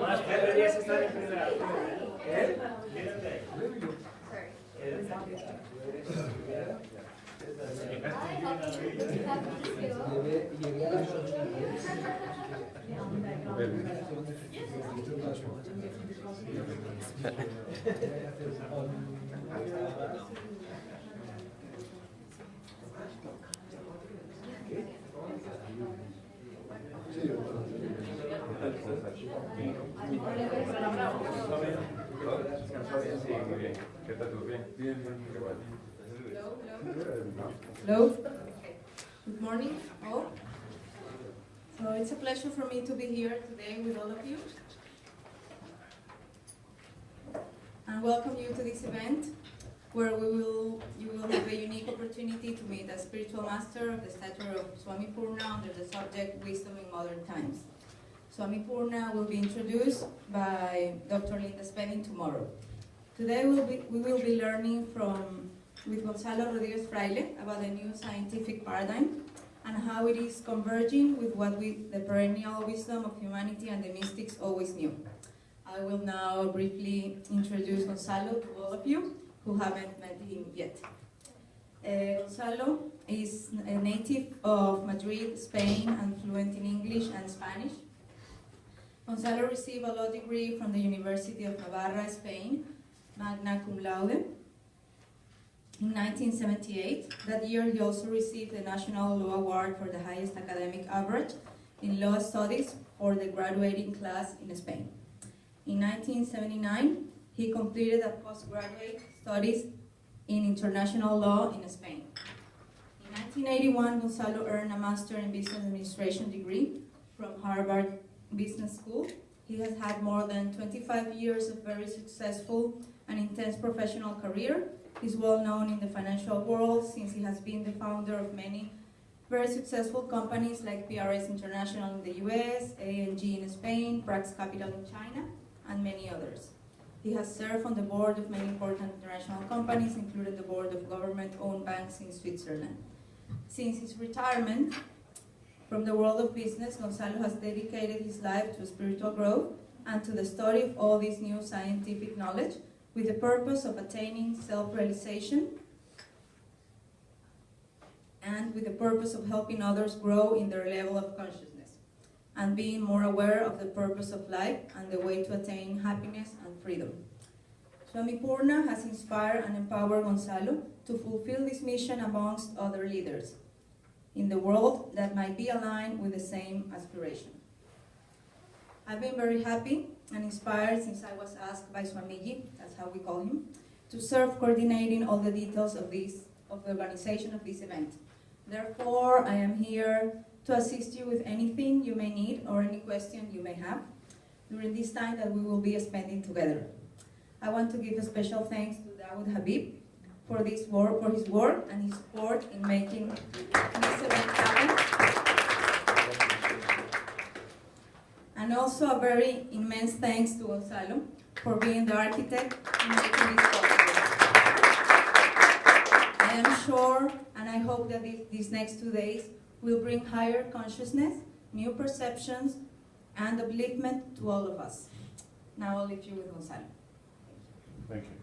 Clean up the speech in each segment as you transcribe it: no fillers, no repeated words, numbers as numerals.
Más deberías estar en primera. Hello. Good morning, all. So it's a pleasure for me to be here today with all of you. And welcome you to this event where you will have a unique opportunity to meet a spiritual master of the stature of Swami Purna under the subject Wisdom in Modern Times. Swami Purna will be introduced by Dr. Linda Spenning tomorrow. Today we will be learning with Gonzalo Rodríguez-Fraile about the new scientific paradigm and how it is converging with what the perennial wisdom of humanity and the mystics always knew. I will now briefly introduce Gonzalo to all of you who haven't met him yet. Gonzalo is a native of Madrid, Spain, and fluent in English and Spanish. Gonzalo received a law degree from the University of Navarra, Spain, magna cum laude, in 1978. That year he also received the National Law Award for the highest academic average in law studies for the graduating class in Spain. In 1979, he completed a postgraduate studies in international law in Spain. In 1981, Gonzalo earned a Master in Business Administration degree from Harvard Business School. He has had more than 25 years of very successful and intense professional career. He's well known in the financial world since he has been the founder of many very successful companies like PRS International in the US, A&G in Spain, Prax Capital in China, and many others. He has served on the board of many important international companies, including the board of government-owned banks in Switzerland. Since his retirement from the world of business, Gonzalo has dedicated his life to spiritual growth and to the study of all this new scientific knowledge with the purpose of attaining self-realization and with the purpose of helping others grow in their level of consciousness and being more aware of the purpose of life and the way to attain happiness and freedom. Swami Purna has inspired and empowered Gonzalo to fulfill this mission amongst other leaders in the world that might be aligned with the same aspiration. I've been very happy and inspired since I was asked by Swamiji, that's how we call him, to serve coordinating all the details of the organization of this event. Therefore, I am here to assist you with anything you may need or any question you may have during this time that we will be spending together. I want to give a special thanks to Dawood Habib for his work and his support in making this event happen. And also a very immense thanks to Gonzalo for being the architect in making this possible. I am sure and I hope that these next 2 days will bring higher consciousness, new perceptions, and upliftment to all of us. Now I'll leave you with Gonzalo. Thank you.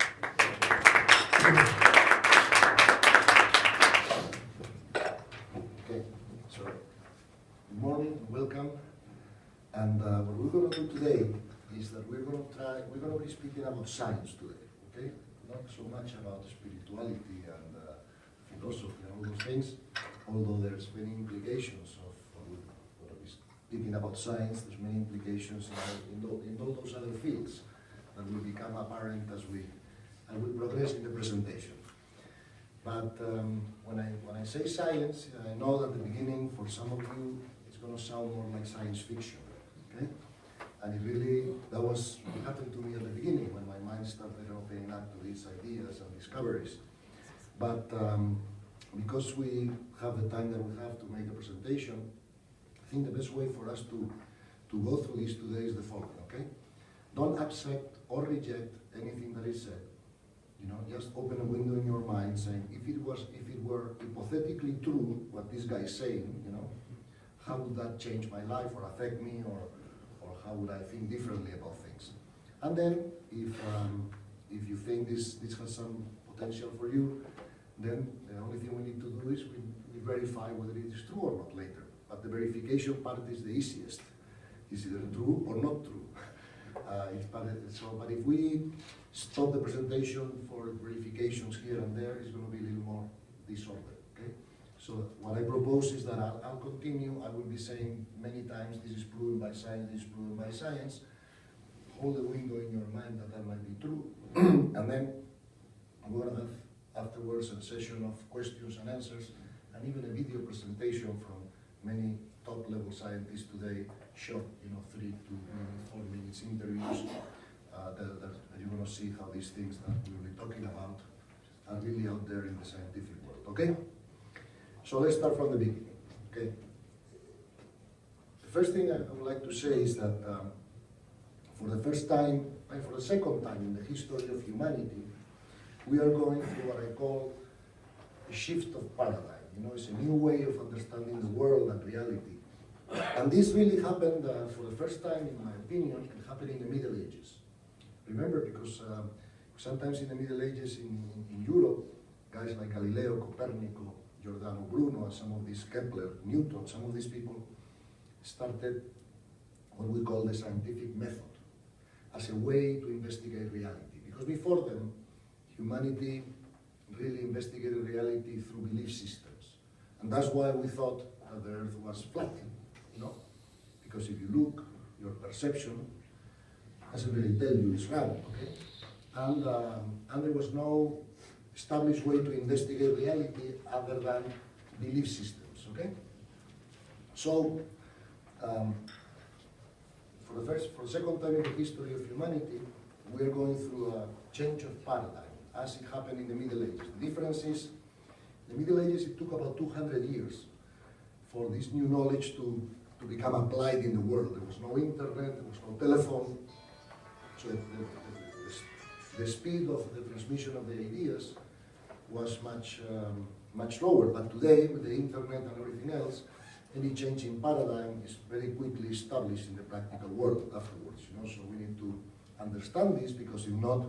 Okay, so good morning, welcome. And what we're going to do today is that we're going to be speaking about science today, okay? Not so much about spirituality and philosophy and all those things, although there's many implications of what we're speaking about science. There's many implications in all those other fields that will become apparent as we progress in the presentation. But when I say science, I know that at the beginning, for some of you, it's going to sound more like science fiction. Okay? And it really, that was what happened to me at the beginning when my mind started opening up to these ideas and discoveries. But because we have the time that we have to make a presentation, I think the best way for us to go through this today is the following, okay? Don't accept or reject anything that is said. You know, just open a window in your mind saying, if it were hypothetically true what this guy is saying, you know, how would that change my life or affect me, or how would I think differently about things? And then, if you think this has some potential for you, then the only thing we need to do is we verify whether it is true or not later. But the verification part is the easiest. It's either true or not true. But if we stop the presentation for verifications here and there, it's going to be a little more disorder. Okay? So what I propose is that I'll continue. I will be saying many times, this is proven by science, this is proven by science. Hold the window in your mind that might be true. And then we're going to have afterwards a session of questions and answers, and even a video presentation from many top-level scientists today, short, 3 to 4 minutes interviews. That you're going to see how these things that we'll be talking about are really out there in the scientific world. Okay? So let's start from the beginning. Okay? The first thing I would like to say is that for the first time, and for the second time in the history of humanity, we are going through what I call a shift of paradigm. It's a new way of understanding the world and reality. And this really happened for the first time, in my opinion, it happened in the Middle Ages. Remember, because sometimes in the Middle Ages in Europe, guys like Galileo, Copernico, Giordano Bruno, and some of these Kepler, Newton, some of these people started what we call the scientific method as a way to investigate reality. Because before them, humanity really investigated reality through belief systems. And that's why we thought that the Earth was flat, Because if you look, your perception doesn't really tell you it's round, okay? And there was no established way to investigate reality other than belief systems, okay? So, for the second time in the history of humanity, we are going through a change of paradigm, as it happened in the Middle Ages. The difference is, in the Middle Ages, it took about 200 years for this new knowledge to become applied in the world. There was no internet, there was no telephone, so the speed of the transmission of the ideas was much lower. But today, with the internet and everything else, any change in paradigm is very quickly established in the practical world afterwards. So we need to understand this, because if not,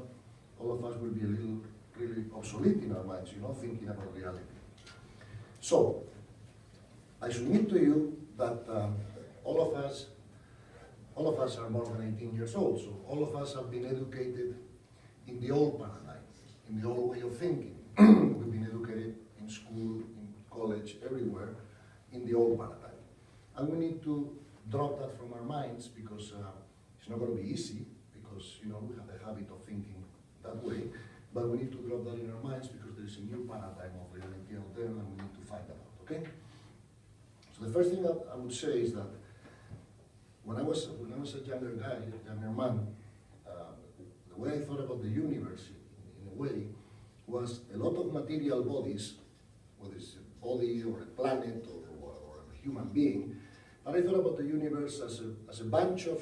all of us will be a little really obsolete in our minds, thinking about reality. So, I submit to you that all of us are more than 18 years old, so all of us have been educated in the old paradigm, in the old way of thinking. We've been educated in school, in college, everywhere, in the old paradigm. And we need to drop that from our minds, because it's not going to be easy, because we have the habit of thinking that way, but we need to drop that in our minds, because there's a new paradigm of reality out there, and we need to find out, okay? So the first thing that I would say is that when I was a younger guy, a younger man, the way I thought about the universe, in a way, was a lot of material bodies, whether it's a body or a planet or a human being, but I thought about the universe as a bunch of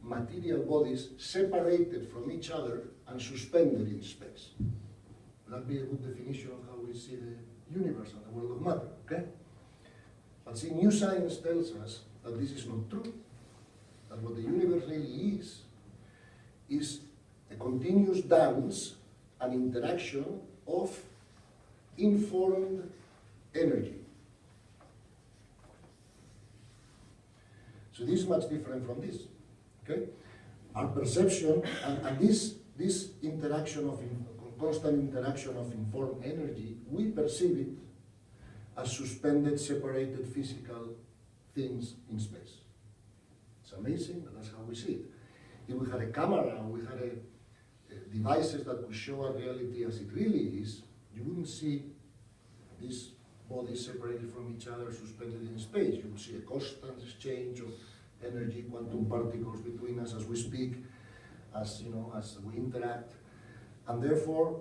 material bodies separated from each other and suspended in space. That'd be a good definition of how we see the universe and the world of matter, okay? But see, new science tells us that this is not true, that what the universe really is a continuous dance and interaction of informed energy. So this is much different from this, okay? Our perception, and this interaction of, constant interaction of informed energy, we perceive it as suspended, separated physical things in space. It's amazing, but that's how we see it. If we had a camera, we had devices that could show our reality as it really is, you wouldn't see these bodies separated from each other, suspended in space. You would see a constant exchange of energy, quantum particles between us as we speak, as we interact, and therefore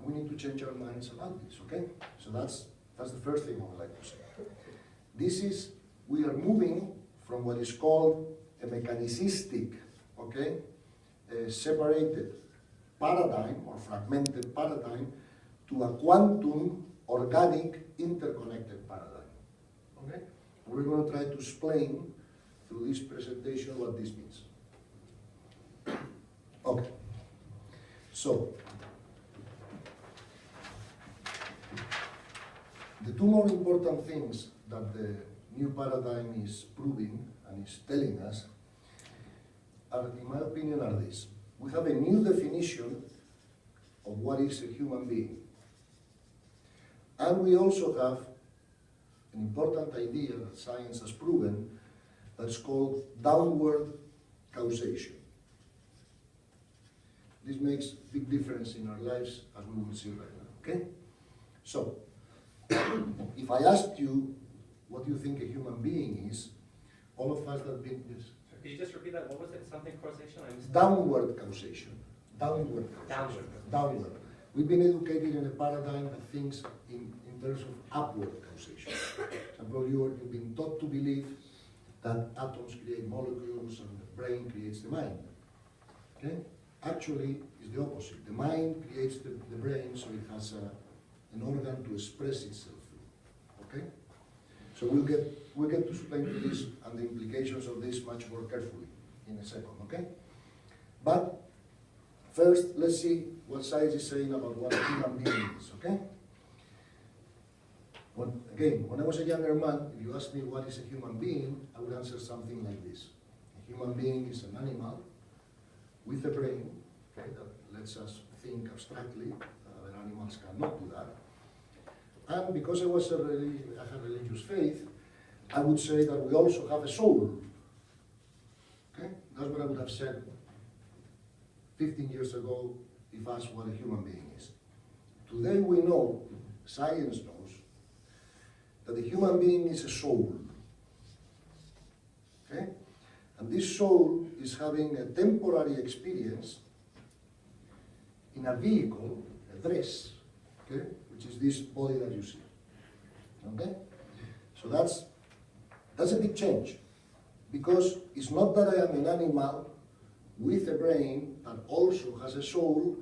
we need to change our minds about this. Okay, so that's the first thing I would like to say. We are moving from what is called a mechanicistic, separated paradigm or fragmented paradigm to a quantum organic interconnected paradigm. Okay? We're going to try to explain through this presentation what this means. Okay. So, the two more important things that the new paradigm is proving and is telling us are, in my opinion, are this. We have a new definition of what is a human being. And we also have an important idea that science has proven that's called downward causation. This makes a big difference in our lives, as we will see right now, okay? So, if I asked you what you think a human being is, all of us that been this. Could you just repeat that? What was it? Something causation? I missed Downward causation. Downward causation. Downward. Downward. We've been educated in a paradigm that thinks in terms of upward causation. And probably you've been taught to believe that atoms create molecules and the brain creates the mind. Okay? Actually, it's the opposite. The mind creates the brain, so it has an organ to express itself through. Okay? So we'll get to explain to this and the implications of this much more carefully in a second. Okay? But first, let's see what science is saying about what a human being is. Okay? When I was a younger man, if you asked me what is a human being, I would answer something like this. A human being is an animal with a brain, okay, that lets us think abstractly. Other animals cannot do that. And because I had religious faith, I would say that we also have a soul. Okay? That's what I would have said 15 years ago if asked what a human being is. Today we know, science knows, that the human being is a soul. Okay? And this soul is having a temporary experience in a vehicle, a dress, okay, which is this body that you see. Okay? So that's a big change, because it's not that I am an animal with a brain that also has a soul,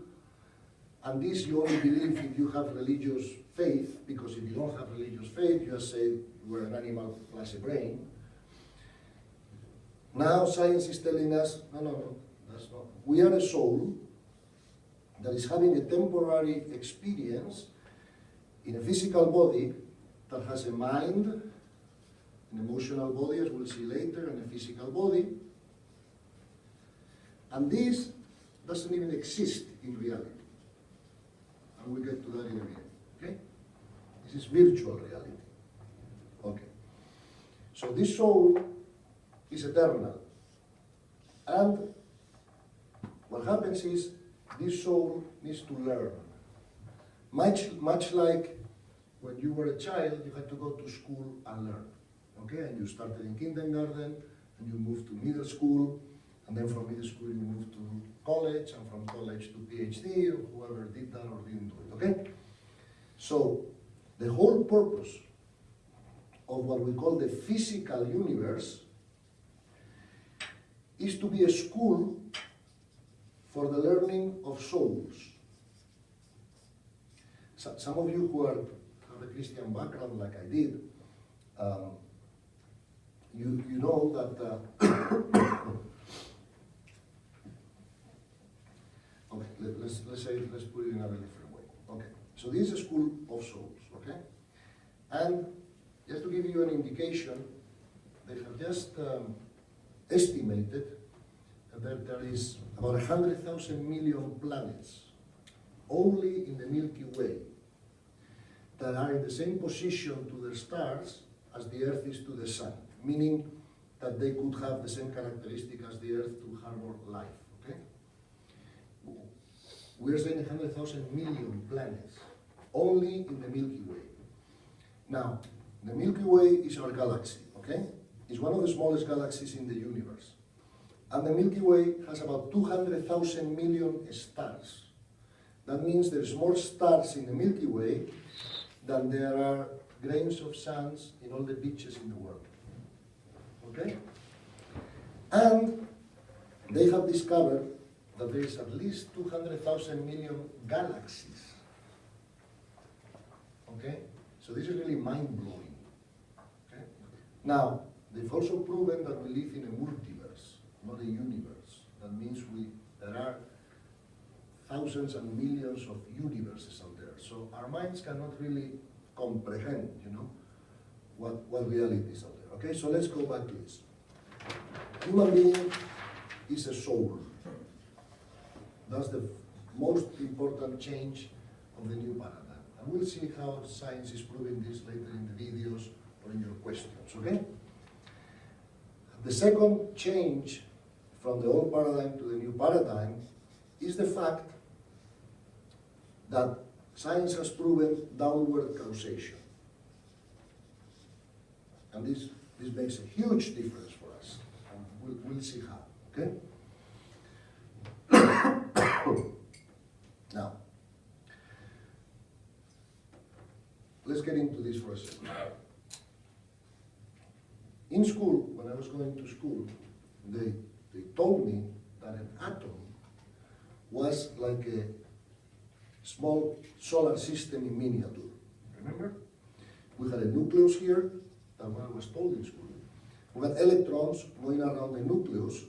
and this you only believe if you have religious faith, because if you don't have religious faith, you just say you are an animal plus a brain. Now science is telling us, no, that's not. We are a soul that is having a temporary experience in a physical body that has a mind, an emotional body, as we'll see later, and a physical body. And this doesn't even exist in reality. And we'll get to that in a minute, okay? This is virtual reality. Okay. So this soul is eternal. And what happens is this soul needs to learn. Much like when you were a child, you had to go to school and learn. Okay, and you started in kindergarten, and you moved to middle school, and then from middle school you moved to college, and from college to PhD, or whoever did that or didn't do it, okay? So, the whole purpose of what we call the physical universe is to be a school for the learning of souls. So, some of you who have a Christian background like I did, you know that okay, let's put it in a different way. Okay, so this is a school of souls, okay? And just to give you an indication, they have just estimated that there is about 100,000 million planets only in the Milky Way that are in the same position to their stars as the Earth is to the Sun, meaning that they could have the same characteristic as the Earth to harbor life, okay? We're saying 100,000 million planets, only in the Milky Way. Now, the Milky Way is our galaxy, okay? It's one of the smallest galaxies in the universe. And the Milky Way has about 200,000 million stars. That means there's more stars in the Milky Way than there are grains of sands in all the beaches in the world. Okay? And they have discovered that there is at least 200,000 million galaxies. Okay? So this is really mind-blowing. Okay? Now, they've also proven that we live in a multiverse, not a universe. That means there are thousands and millions of universes out there. So our minds cannot really comprehend, what reality is out there. Okay, so let's go back to this. Human being is a soul. That's the most important change of the new paradigm. And we'll see how science is proving this later in the videos or in your questions, okay? The second change from the old paradigm to the new paradigm is the fact that science has proven downward causation. And this makes a huge difference for us. And we'll see how, okay? Now, let's get into this for a second. In school, when I was going to school, they told me that an atom was like a small solar system in miniature. Remember? We had a nucleus here, that's what I was told in school. We had electrons going around the nucleus,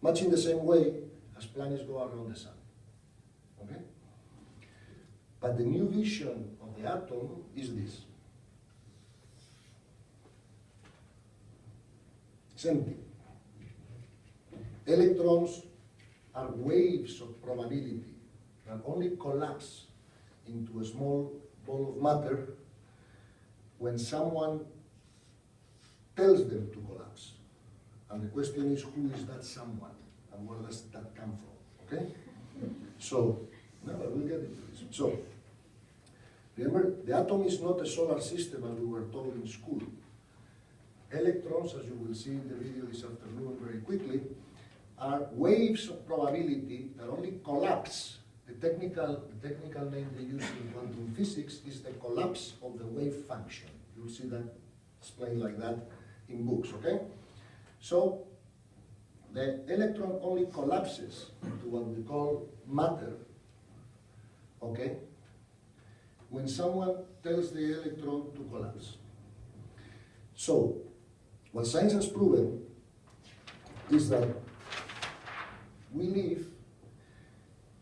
much in the same way as planets go around the sun. Okay? But the new vision of the atom is this. It's empty. Electrons are waves of probability that only collapse into a small ball of matter when someone tells them to collapse. And the question is, who is that someone? And where does that come from? Okay? So, no, we'll get into this. So, remember, the atom is not a solar system as we were told in school. Electrons, as you will see in the video this afternoon very quickly, are waves of probability that only collapse. The technical name they use in quantum physics is the collapse of the wave function. You'll see that explained like that in books, okay? So, the electron only collapses into what we call matter, okay, when someone tells the electron to collapse. So, what science has proven is that we live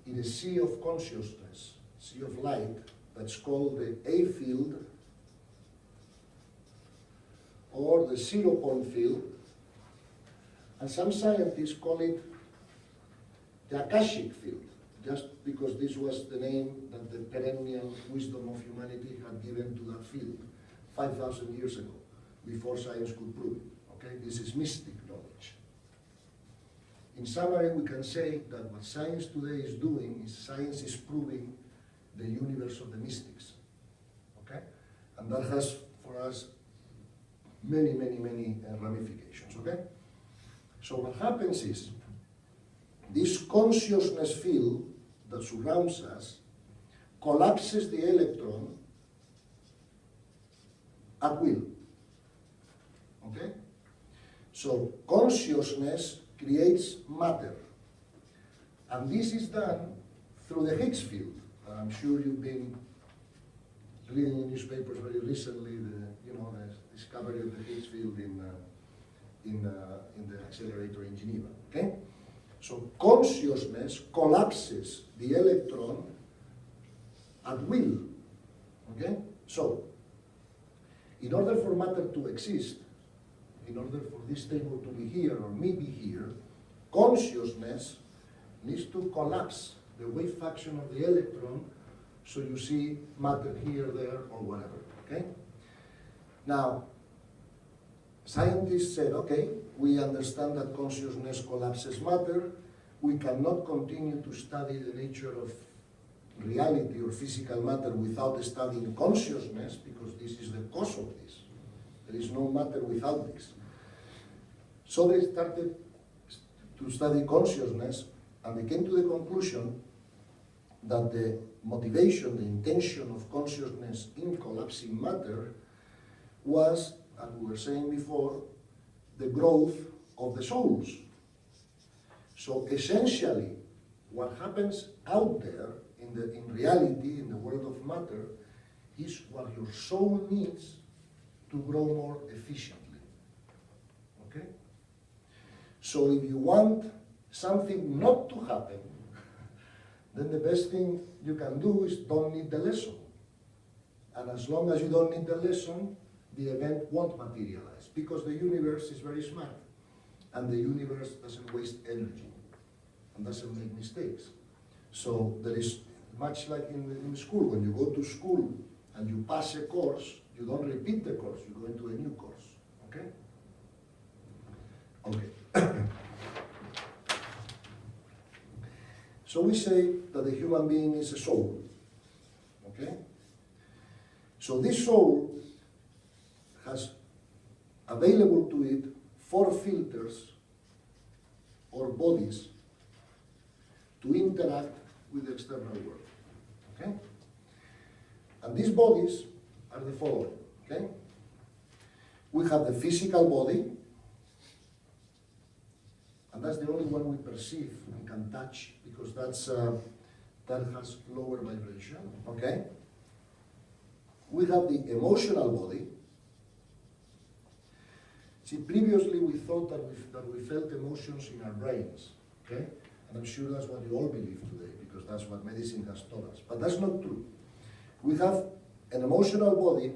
in a sea of consciousness, sea of light, that's called the A field or the 0-point field, and some scientists call it the Akashic field, just because this was the name that the perennial wisdom of humanity had given to that field 5,000 years ago, before science could prove it. Okay, this is mystic knowledge. In summary, we can say that what science today is doing is science is proving the universe of the mystics. Okay, and that has for us many ramifications. Okay, so what happens is this consciousness field that surrounds us collapses the electron at will. Okay? So consciousness creates matter. And this is done through the Higgs field. I'm sure you've been reading in newspapers very recently the discovery of the Higgs field in the accelerator in Geneva. Okay? So consciousness collapses the electron at will. Okay? So, in order for matter to exist, in order for this table to be here or me be here, consciousness needs to collapse the wave function of the electron so you see matter here, there, or whatever. Okay? Now, scientists said, okay, we understand that consciousness collapses matter. We cannot continue to study the nature of reality or physical matter without studying consciousness, because this is the cause of this. There is no matter without this. So they started to study consciousness, and they came to the conclusion that the motivation, the intention of consciousness in collapsing matter was, as we were saying before, the growth of the souls. So essentially, what happens out there in reality, in the world of matter, is what your soul needs to grow more efficiently. okay? So if you want something not to happen, then the best thing you can do is don't need the lesson. And as long as you don't need the lesson, the event won't materialize, because the universe is very smart, and the universe doesn't waste energy and doesn't make mistakes. So there is, much like in school, when you go to school and you pass a course, you don't repeat the course, you go into a new course, okay? Okay. So we say that the human being is a soul, okay? So this soul has available to it 4 filters or bodies to interact with the external world, okay? And these bodies are the following, okay? We have the physical body, and that's the only one we perceive and can touch, because that has lower vibration, okay? We have the emotional body. See, previously we thought that we felt emotions in our brains, okay? And I'm sure that's what you all believe today, because that's what medicine has taught us. But that's not true. We have an emotional body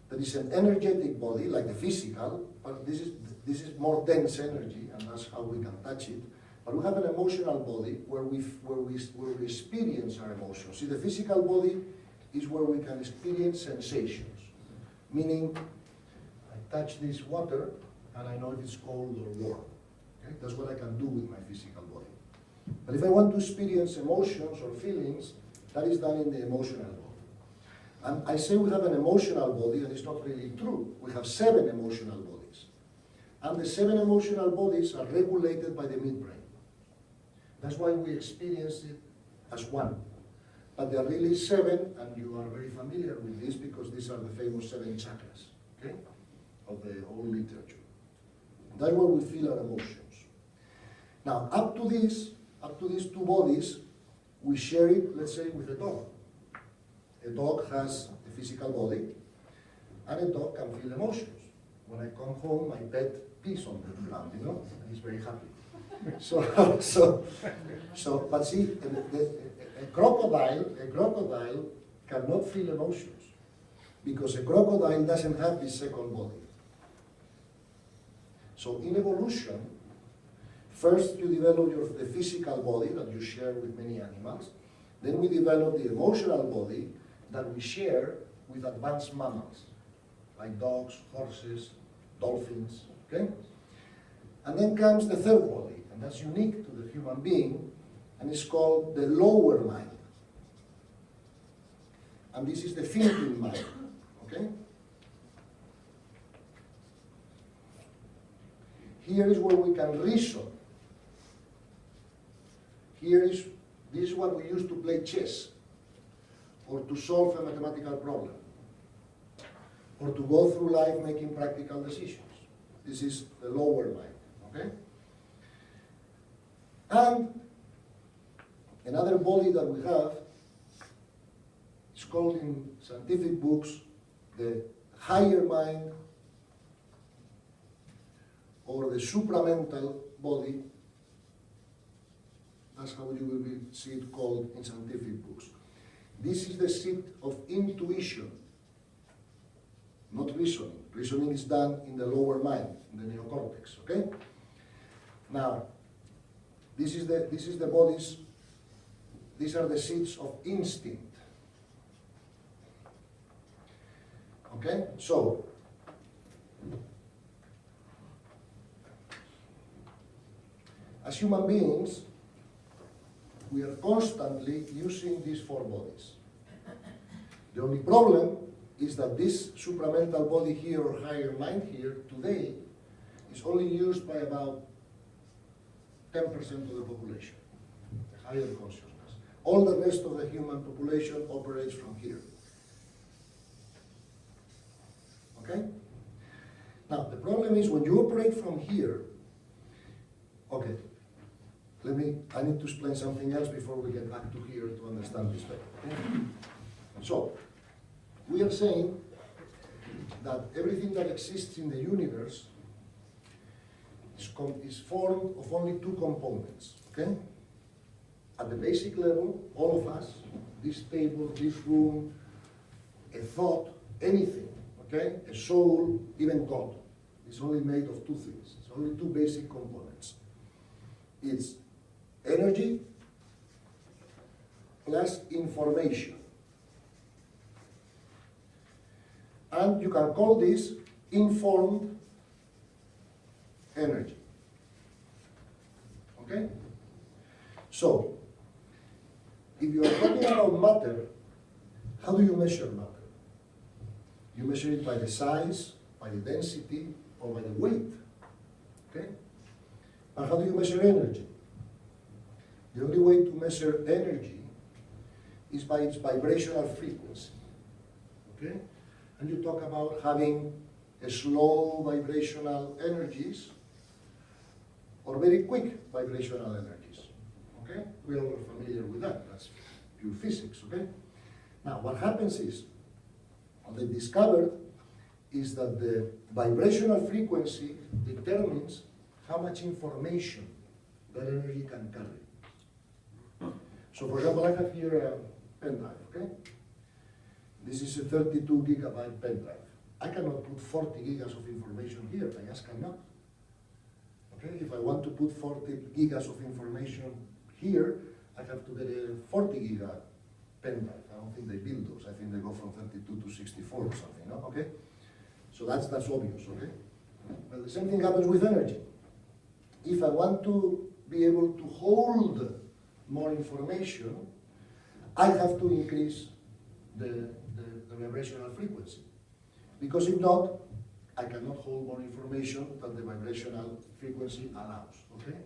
that is an energetic body, like the physical, but this is more dense energy, and that's how we can touch it. But we have an emotional body where we experience our emotions. See, the physical body is where we can experience sensations, meaning I touch this water and I know if it's cold or warm. Okay? That's what I can do with my physical body. But if I want to experience emotions or feelings, that is done in the emotional body. And I say we have an emotional body, and it's not really true. We have 7 emotional bodies. And the 7 emotional bodies are regulated by the midbrain. That's why we experience it as 1. But there are really 7, and you are very familiar with this because these are the famous 7 chakras, okay, of the old literature. That's where we feel our emotions. Now, up to these 2 bodies, we share it, let's say, with a dog. A dog has a physical body, and a dog can feel emotions. When I come home, my pet pees on the ground, you know, and he's very happy. But see, a crocodile cannot feel emotions, because a crocodile doesn't have this second body. So in evolution, first you develop the physical body that you share with many animals, then we develop the emotional body that we share with advanced mammals, like dogs, horses, dolphins, okay? And then comes the third body, and that's unique to the human being, and it's called the lower mind. And this is the thinking mind, okay? Here is where we can reason. This is what we use to play chess, or to solve a mathematical problem, or to go through life making practical decisions. This is the lower mind, okay? And another body that we have is called in scientific books the higher mind, or the supramental body. That's how you will see it called in scientific books. This is the seat of intuition, not reasoning. Reasoning is done in the lower mind, in the neocortex, okay? Now, this is the bodies, these are the seats of instinct. Okay? So, as human beings, we are constantly using these 4 bodies. The only problem is that this supramental body here, or higher mind here, today, is only used by about 10% of the population, the higher consciousness. All the rest of the human population operates from here. Okay? Now, the problem is when you operate from here, okay, I need to explain something else before we get back to here to understand this better. Okay? So, we are saying that everything that exists in the universe is formed of only two components, okay? At the basic level, all of us, this table, this room, a thought, anything, okay? A soul, even God, is only made of two things. It's only two basic components. It's energy plus information. And you can call this informed energy. Okay? So, if you are talking about matter, how do you measure matter? You measure it by the size, by the density, or by the weight. Okay? And how do you measure energy? The only way to measure energy is by its vibrational frequency. Okay? And you talk about having a slow vibrational energies or very quick vibrational energies. Okay? We all are familiar with that. That's pure physics. Okay? Now, what happens is, what they discovered is that the vibrational frequency determines how much information that energy can carry. So, for example, I have here a pen drive. Okay? This is a 32 gigabyte pen drive. I cannot put 40 gigas of information here. I just cannot. Okay? If I want to put 40 gigas of information here, I have to get a 40 giga pen drive. I don't think they build those. I think they go from 32 to 64 or something. No? Okay? So that's obvious. Okay? Well, the same thing happens with energy. If I want to be able to hold more information, I have to increase the vibrational frequency. Because if not, I cannot hold more information than the vibrational frequency allows. Okay?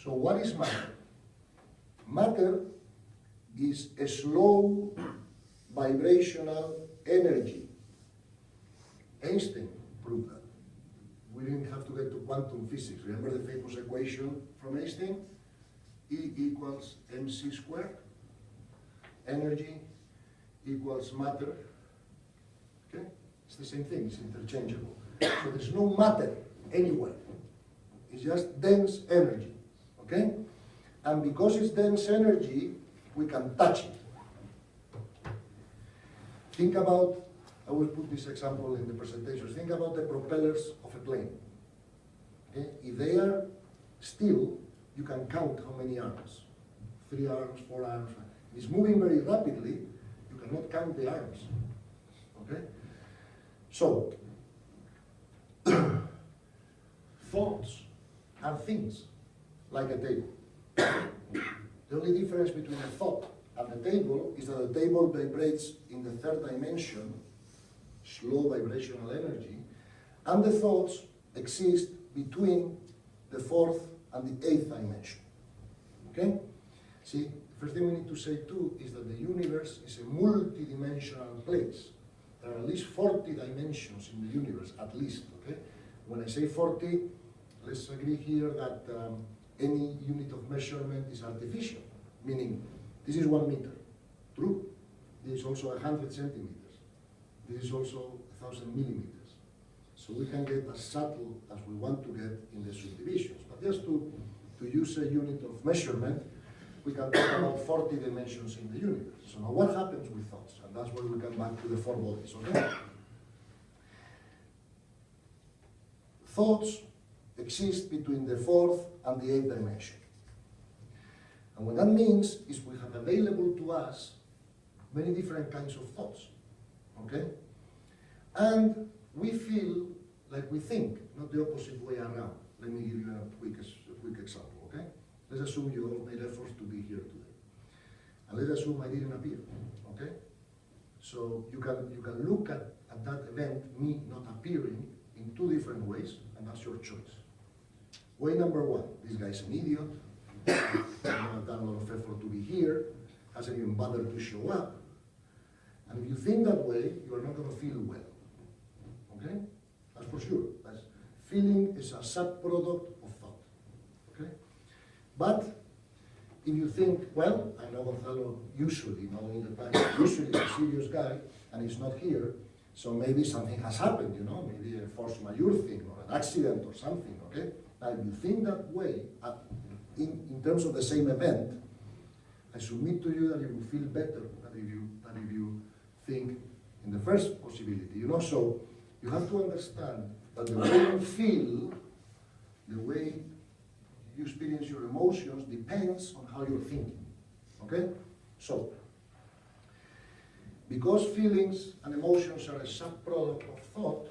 So what is matter? Matter is a slow vibrational energy. Einstein proved that. We didn't have to get to quantum physics. Remember the famous equation from Einstein? E equals mc squared. Energy equals matter. Okay? It's the same thing, it's interchangeable. So there's no matter anywhere. It's just dense energy. Okay? And because it's dense energy, we can touch it. Think about, I will put this example in the presentation. Think about the propellers of a plane. Okay? If they are still, you can count how many arms. 3 arms, 4 arms. If it's moving very rapidly, you cannot count the arms. Okay? So, thoughts are things like a table. The only difference between a thought and a table is that the table vibrates in the third dimension, slow vibrational energy, and the thoughts exist between the fourth and the 8th dimension. Okay? See, the first thing we need to say too is that the universe is a multidimensional place. There are at least 40 dimensions in the universe, at least, okay? When I say 40, let's agree here that any unit of measurement is artificial, meaning this is 1 meter, true? This is also 100 centimeters. This is also 1,000 millimeters. So we can get as subtle as we want to get in the subdivisions. But just to use a unit of measurement, we can talk about 40 dimensions in the universe. So now what happens with thoughts? And that's where we come back to the 4 bodies, okay? Thoughts exist between the 4th and the 8th dimension. And what that means is we have available to us many different kinds of thoughts, okay? And we feel like we think, not the opposite way around. Let me give you a quick example, okay? Let's assume you all made efforts to be here today. And let's assume I didn't appear, okay? So you can look at that event, me not appearing, in 2 different ways, and that's your choice. Way number 1, this guy's an idiot, I've done a lot of effort to be here, hasn't even bothered to show up. And if you think that way, you are not going to feel well, okay? That's for sure. Feeling is a subproduct of thought, okay? But if you think, well, I know Gonzalo usually, not all the time, usually is a serious guy, and he's not here, So maybe something has happened, you know, maybe a force majeure thing or an accident or something, okay? Now, if you think that way, in terms of the same event, I submit to you that you will feel better than if you think in the first possibility, you know? So you have to understand that the way you feel, the way you experience your emotions depends on how you're thinking, okay? So, because feelings and emotions are a subproduct of thought,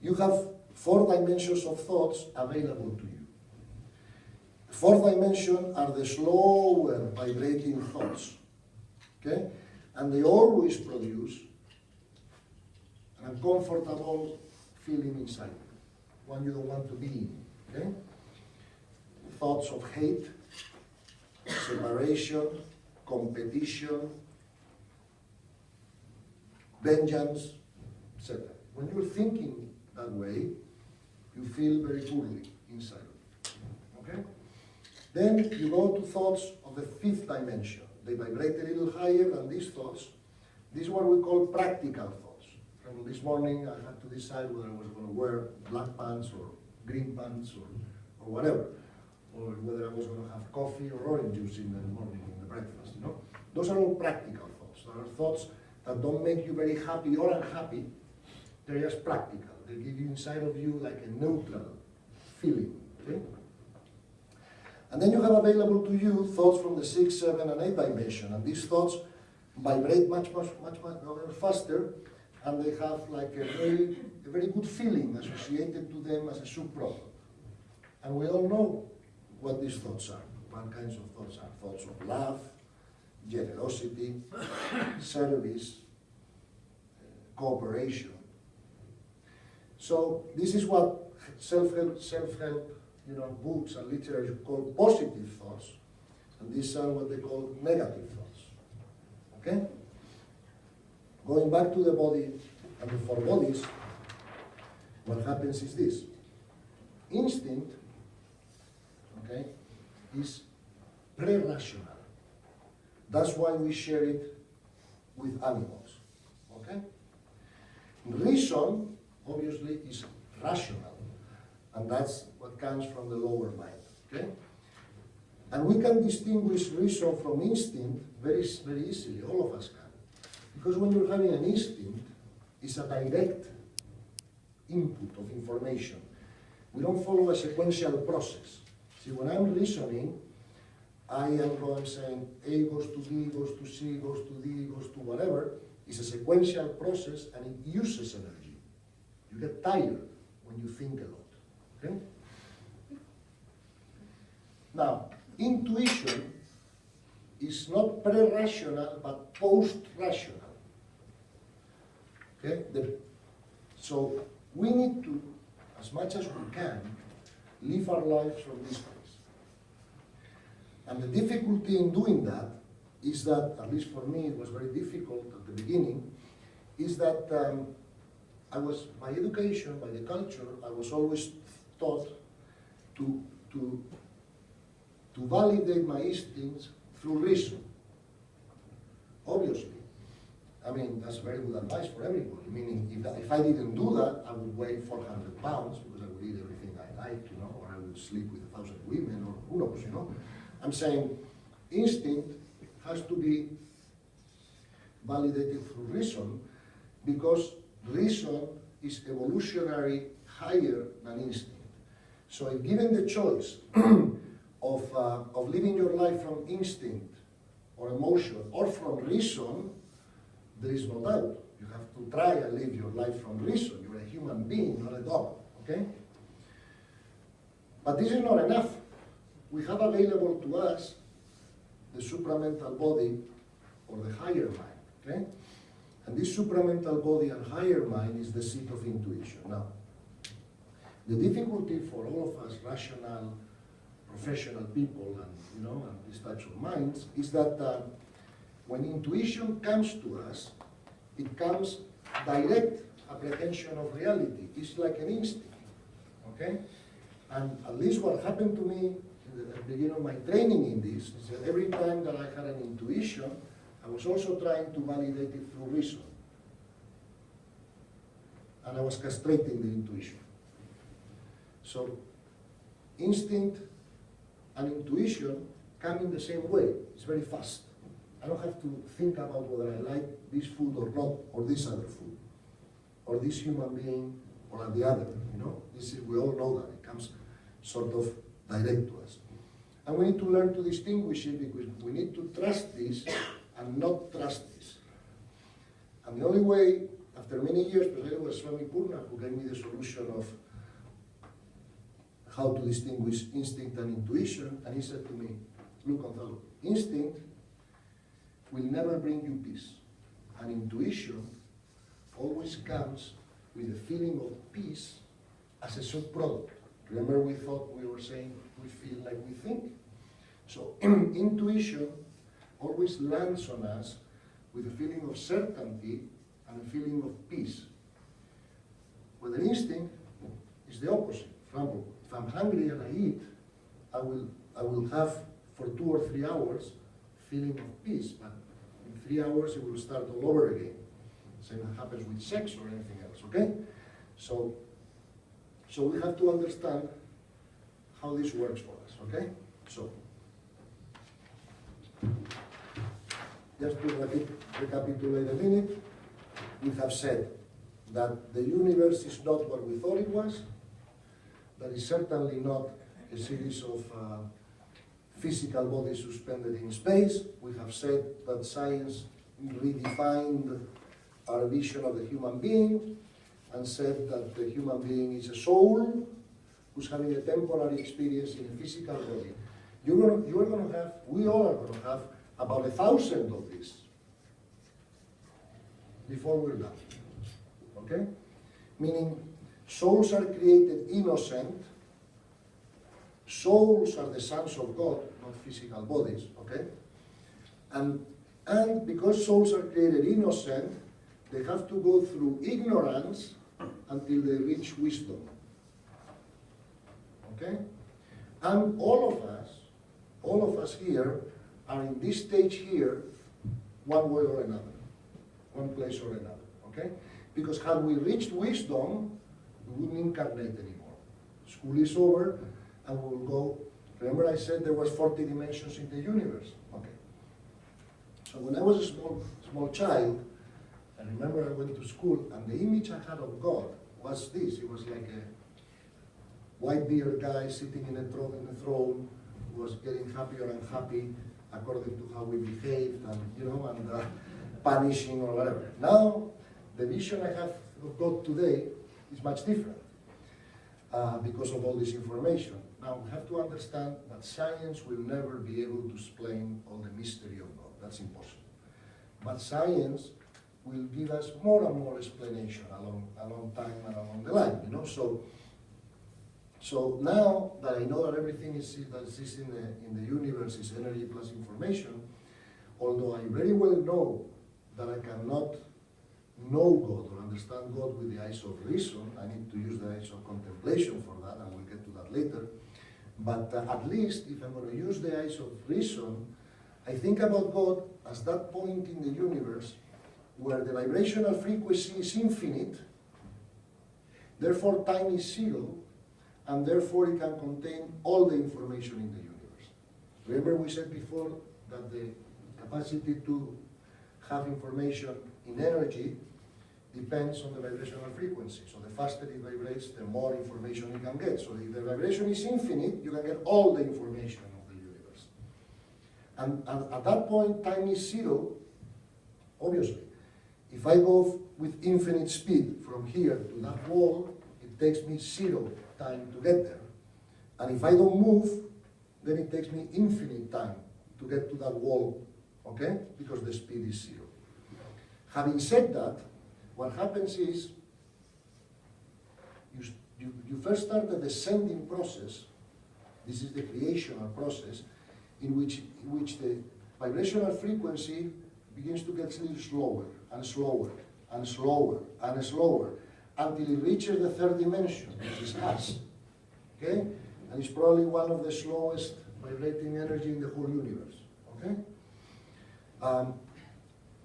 you have 4 dimensions of thoughts available to you. The 4th dimension are the slower vibrating thoughts, okay? And they always produce an uncomfortable feeling inside you, one you don't want to be in, okay? Thoughts of hate, separation, competition, vengeance, etc. When you're thinking that way, you feel very poorly inside. Okay? Then you go to thoughts of the 5th dimension. They vibrate a little higher than these thoughts. This is what we call practical thoughts. From this morning, I had to decide whether I was going to wear black pants or green pants or whatever, or whether I was going to have coffee or orange juice in the morning in the breakfast. You know, those are all practical thoughts. There are thoughts that don't make you very happy or unhappy. They're just practical. They give you inside of you like a neutral feeling. Okay? And then you have available to you thoughts from the 6th, 7th, and 8th dimension. And these thoughts vibrate much faster, and they have like a very good feeling associated to them as a subproduct. And we all know what these thoughts are. What kinds of thoughts are? Thoughts of love, generosity, service, cooperation. So this is what self-help, books and literature call positive thoughts, and these are what they call negative thoughts. Okay? Going back to the body and the 4 bodies, what happens is this. Instinct, okay, is pre-rational. That's why we share it with animals, okay? Reason, obviously, is rational, and that's what comes from the lower mind, okay? And we can distinguish reason from instinct very easily, all of us can. Because when you're having an instinct, it's a direct input of information. We don't follow a sequential process. See, when I'm reasoning, I am saying A goes to B, goes to C, goes to D, goes to whatever. It's a sequential process and it uses energy. You get tired when you think a lot. Okay? Now, intuition is not pre-rational but post-rational. Okay? So we need to, as much as we can, live our lives from this place. And the difficulty in doing that is that, at least for me, it was very difficult at the beginning, is that by education, by the culture, I was always taught to validate my instincts through reason. Obviously. I mean, that's very good advice for everybody. Meaning, if I didn't do that, I would weigh 400 pounds because I would eat everything I liked, you know, or I would sleep with 1,000 women, or who knows, you know. I'm saying instinct has to be validated through reason because reason is evolutionary higher than instinct. So if given the choice of living your life from instinct or emotion or from reason, there is no doubt. You have to try and live your life from reason. You're a human being, not a dog, okay? But this is not enough. We have available to us the supramental body or the higher mind, okay? And this supramental body and higher mind is the seat of intuition. Now, the difficulty for all of us rational, professional people and, and these types of minds is that when intuition comes to us, it comes direct apprehension of reality. It's like an instinct, okay? And at least what happened to me at the beginning of my training in this is that every time that I had an intuition, I was also trying to validate it through reason. and I was castrating the intuition. So instinct and intuition come in the same way. It's very fast. I don't have to think about whether I like this food or not, or this other food, or this human being or the other. You know, we all know that. It comes sort of direct to us. And we need to learn to distinguish it, because we need to trust this and not trust this. And the only way, after many years, because it was Swami Purna who gave me the solution of how to distinguish instinct and intuition, and he said to me, look, Gonzalo, instinct will never bring you peace, and intuition always comes with a feeling of peace as a subproduct. Remember, we thought we were saying we feel like we think. So intuition always lands on us with a feeling of certainty and a feeling of peace. Whether instinct is the opposite. For example, if I'm hungry and I eat, I will have for 2 or 3 hours feeling of peace, but in 3 hours it will start all over again. Same happens with sex or anything else, okay? So we have to understand how this works for us, okay? So, just to recapitulate a minute, we have said that the universe is not what we thought it was, that is certainly not a series of physical bodies suspended in space. We have said that science redefined our vision of the human being and said that the human being is a soul who's having a temporary experience in a physical body. We all are going to have about 1,000 of these before we're done. Okay? Meaning, souls are created innocent. Souls are the sons of God, not physical bodies. Okay? And because souls are created innocent, they have to go through ignorance until they reach wisdom. Okay? And all of us here are in this stage here, one way or another, one place or another. Okay? Because had we reached wisdom, we wouldn't incarnate anymore. School is over, and we will go. Remember I said there was 40 dimensions in the universe? Okay. So when I was a small child, I remember I went to school, and the image I had of God was this. It was like a white-bearded guy sitting in a throne, who was getting happier and happy according to how we behaved, and punishing or whatever. Now, the vision I have of God today is much different because of all this information. Now, we have to understand that science will never be able to explain all the mystery of God. That's impossible. But science will give us more and more explanation along time and along the line, So now that I know that everything that exists in the universe is energy plus information, although I very well know that I cannot know God or understand God with the eyes of reason, I need to use the eyes of contemplation for that, and we'll get to that later. But at least, if I'm going to use the eyes of reason, I think about God as that point in the universe where the vibrational frequency is infinite, therefore time is zero, and therefore it can contain all the information in the universe. Remember we said before that the capacity to have information in energy depends on the vibrational frequency. So the faster it vibrates, the more information you can get. So if the vibration is infinite, you can get all the information of the universe. And at that point, time is zero, obviously. If I go with infinite speed from here to that wall, it takes me 0 time to get there. And if I don't move, then it takes me infinite time to get to that wall, okay? Because the speed is 0. Having said that, what happens is you first start the descending process. This is the creational process in which the vibrational frequency begins to get a little slower and slower and slower and slower until it reaches the 3rd dimension, which is us. Okay? And it's probably one of the slowest vibrating energy in the whole universe. Okay?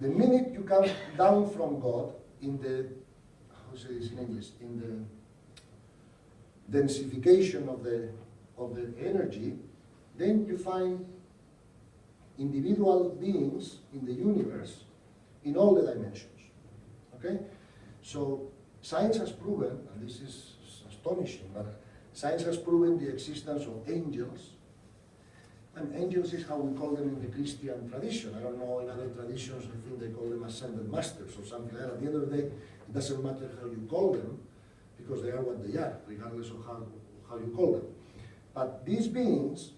The minute you come down from God in the, how to say this in English, in the densification of the energy, then you find individual beings in the universe in all the dimensions. Okay? So science has proven, and this is astonishing, but science has proven the existence of angels. And angels is how we call them in the Christian tradition. I don't know, in other traditions, I think they call them ascended masters or something like that. At the end of the day, it doesn't matter how you call them, because they are what they are, regardless of how you call them. But these beings,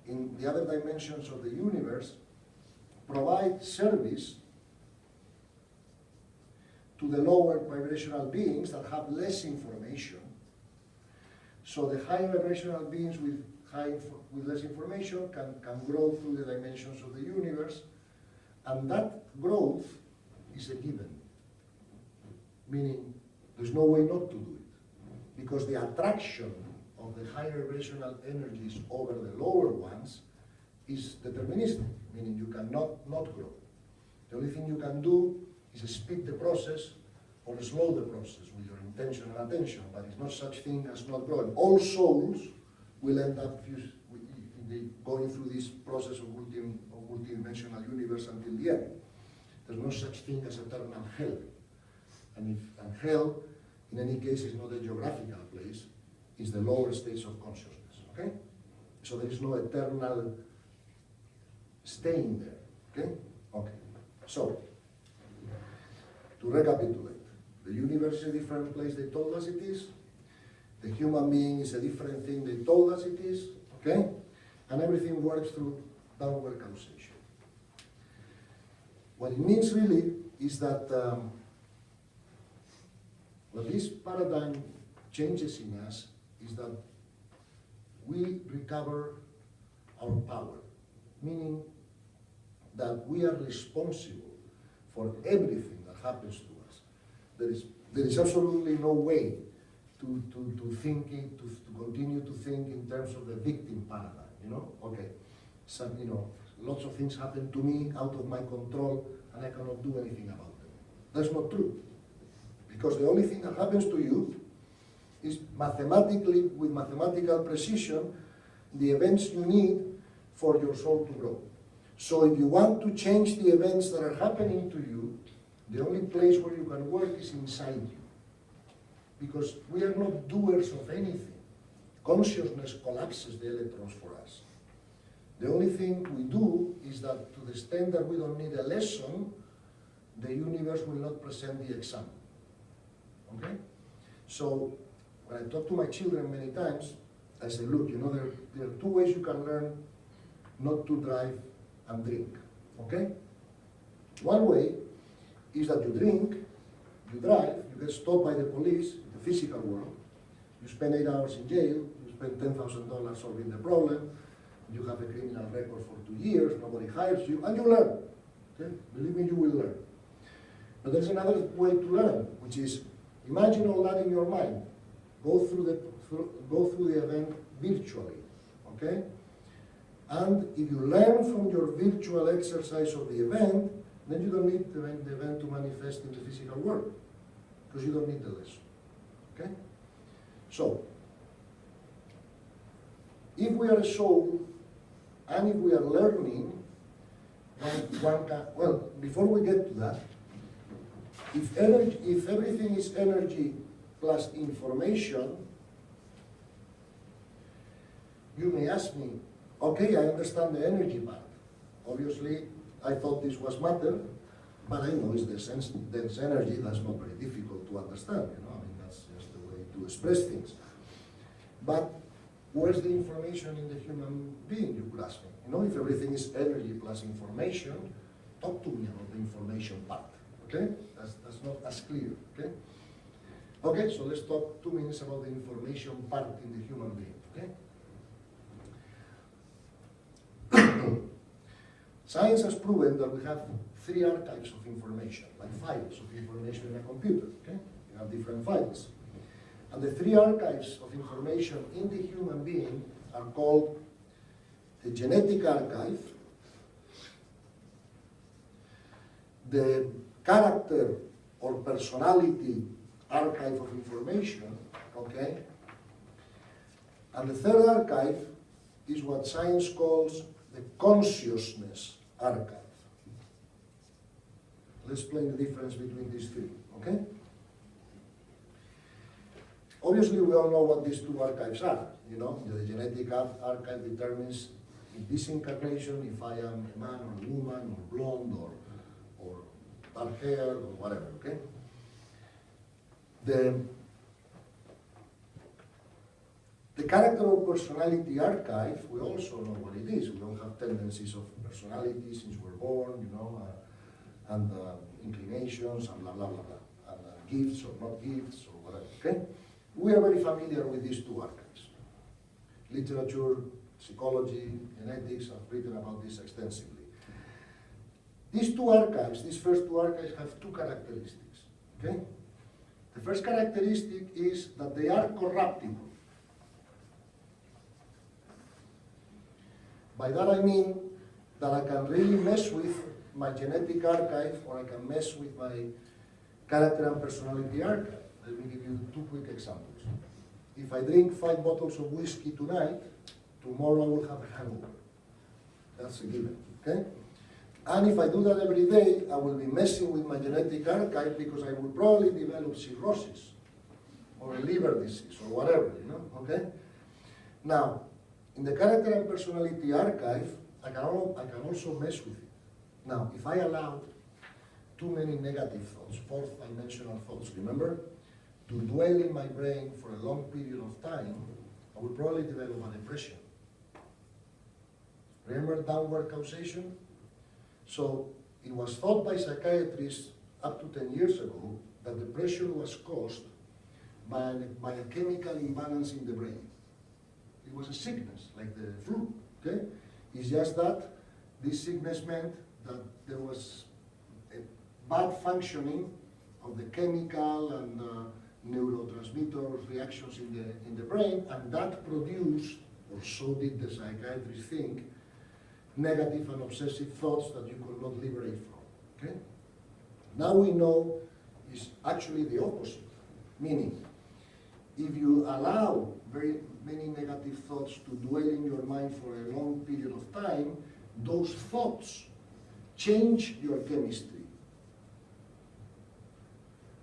in the other dimensions of the universe, provide service to the lower vibrational beings that have less information. So the higher vibrational beings with less information can grow through the dimensions of the universe, and that growth is a given, meaning there's no way not to do it, because the attraction of the higher vibrational energies over the lower ones is deterministic, meaning you cannot not grow. The only thing you can do is speed the process or slow the process with your intention and attention, but it's not such thing as not growing. All souls will end up going through this process of multidimensional universe until the end. There's no such thing as eternal hell. And hell, in any case, is not a geographical place, it's the lower states of consciousness, okay? So there is no eternal staying there, okay? Okay, so, to recapitulate, the universe is a different place they told us it is, the human being is a different thing they told us it is, okay? And everything works through downward causation. What it means really is that what this paradigm changes in us is that we recover our power, meaning that we are responsible for everything that happens to us. There is absolutely no way to continue to think in terms of the victim paradigm, you know? Okay, lots of things happen to me out of my control and I cannot do anything about them. That's not true. Because the only thing that happens to you is mathematically, with mathematical precision, the events you need for your soul to grow. So if you want to change the events that are happening to you, the only place where you can work is inside you. Because we are not doers of anything. Consciousness collapses the electrons for us. The only thing we do is that to the extent that we don't need a lesson, the universe will not present the exam. Okay? So when I talk to my children many times, I say, look, you know, there are two ways you can learn not to drive and drink. Okay? One way is that you drink, you drive, you get stopped by the police in the physical world, you spend 8 hours in jail, you spend $10,000 solving the problem, you have a criminal record for 2 years, nobody hires you, and you learn. Okay? Believe me, you will learn. But there's another way to learn, which is imagine all that in your mind. Go through the event virtually. Okay? And if you learn from your virtual exercise of the event, then you don't need the event to manifest in the physical world, because you don't need the lesson. Okay? So, if we are a soul, and if we are learning, well, before we get to that, if everything is energy plus information, you may ask me, okay, I understand the energy part. Obviously, I thought this was matter, but I know it's dense energy. That's not very difficult to understand, you know. I mean, that's just the way to express things. But where's the information in the human being, you could ask me? You know, if everything is energy plus information, talk to me about the information part, okay? That's not as clear, okay? Okay, so let's talk 2 minutes about the information part in the human being, okay? Science has proven that we have 3 archives of information, like files of information in a computer, okay? You have different files. And the 3 archives of information in the human being are called the genetic archive, the character or personality archive of information, okay? And the third archive is what science calls the consciousness archive. Let's explain the difference between these three, okay? Obviously, we all know what these two archives are. You know, the genetic archive determines in this incarnation if I am a man or a woman, or blonde, or dark hair, or whatever, okay? The character of personality archive, we also know what it is. We don't have tendencies of personality since we're born, you know, and inclinations, and blah, blah, blah, blah, and gifts or not gifts, or whatever, okay? We are very familiar with these two archives. Literature, psychology, genetics have written about this extensively. These two archives, these first two archives, have two characteristics, okay? The first characteristic is that they are corruptible. By that I mean that I can really mess with my genetic archive, or I can mess with my character and personality archive. Let me give you two quick examples. If I drink 5 bottles of whiskey tonight, tomorrow I will have a hangover. That's a given, okay? And if I do that every day, I will be messing with my genetic archive because I will probably develop cirrhosis or a liver disease or whatever, you know, okay? Now, in the character and personality archive, I can also mess with it. Now, if I allow too many negative thoughts, fourth dimensional thoughts, remember, to dwell in my brain for a long period of time, I will probably develop a depression. Remember downward causation? So it was thought by psychiatrists up to 10 years ago that depression was caused by a chemical imbalance in the brain. It was a sickness, like the flu, okay? It's just that this sickness meant that there was a bad functioning of the chemical and neurotransmitter reactions in the brain, and that produced, or so did the psychiatrists think, negative and obsessive thoughts that you could not liberate from, okay? Now we know it's actually the opposite, meaning if you allow very many negative thoughts to dwell in your mind for a long period of time, those thoughts change your chemistry,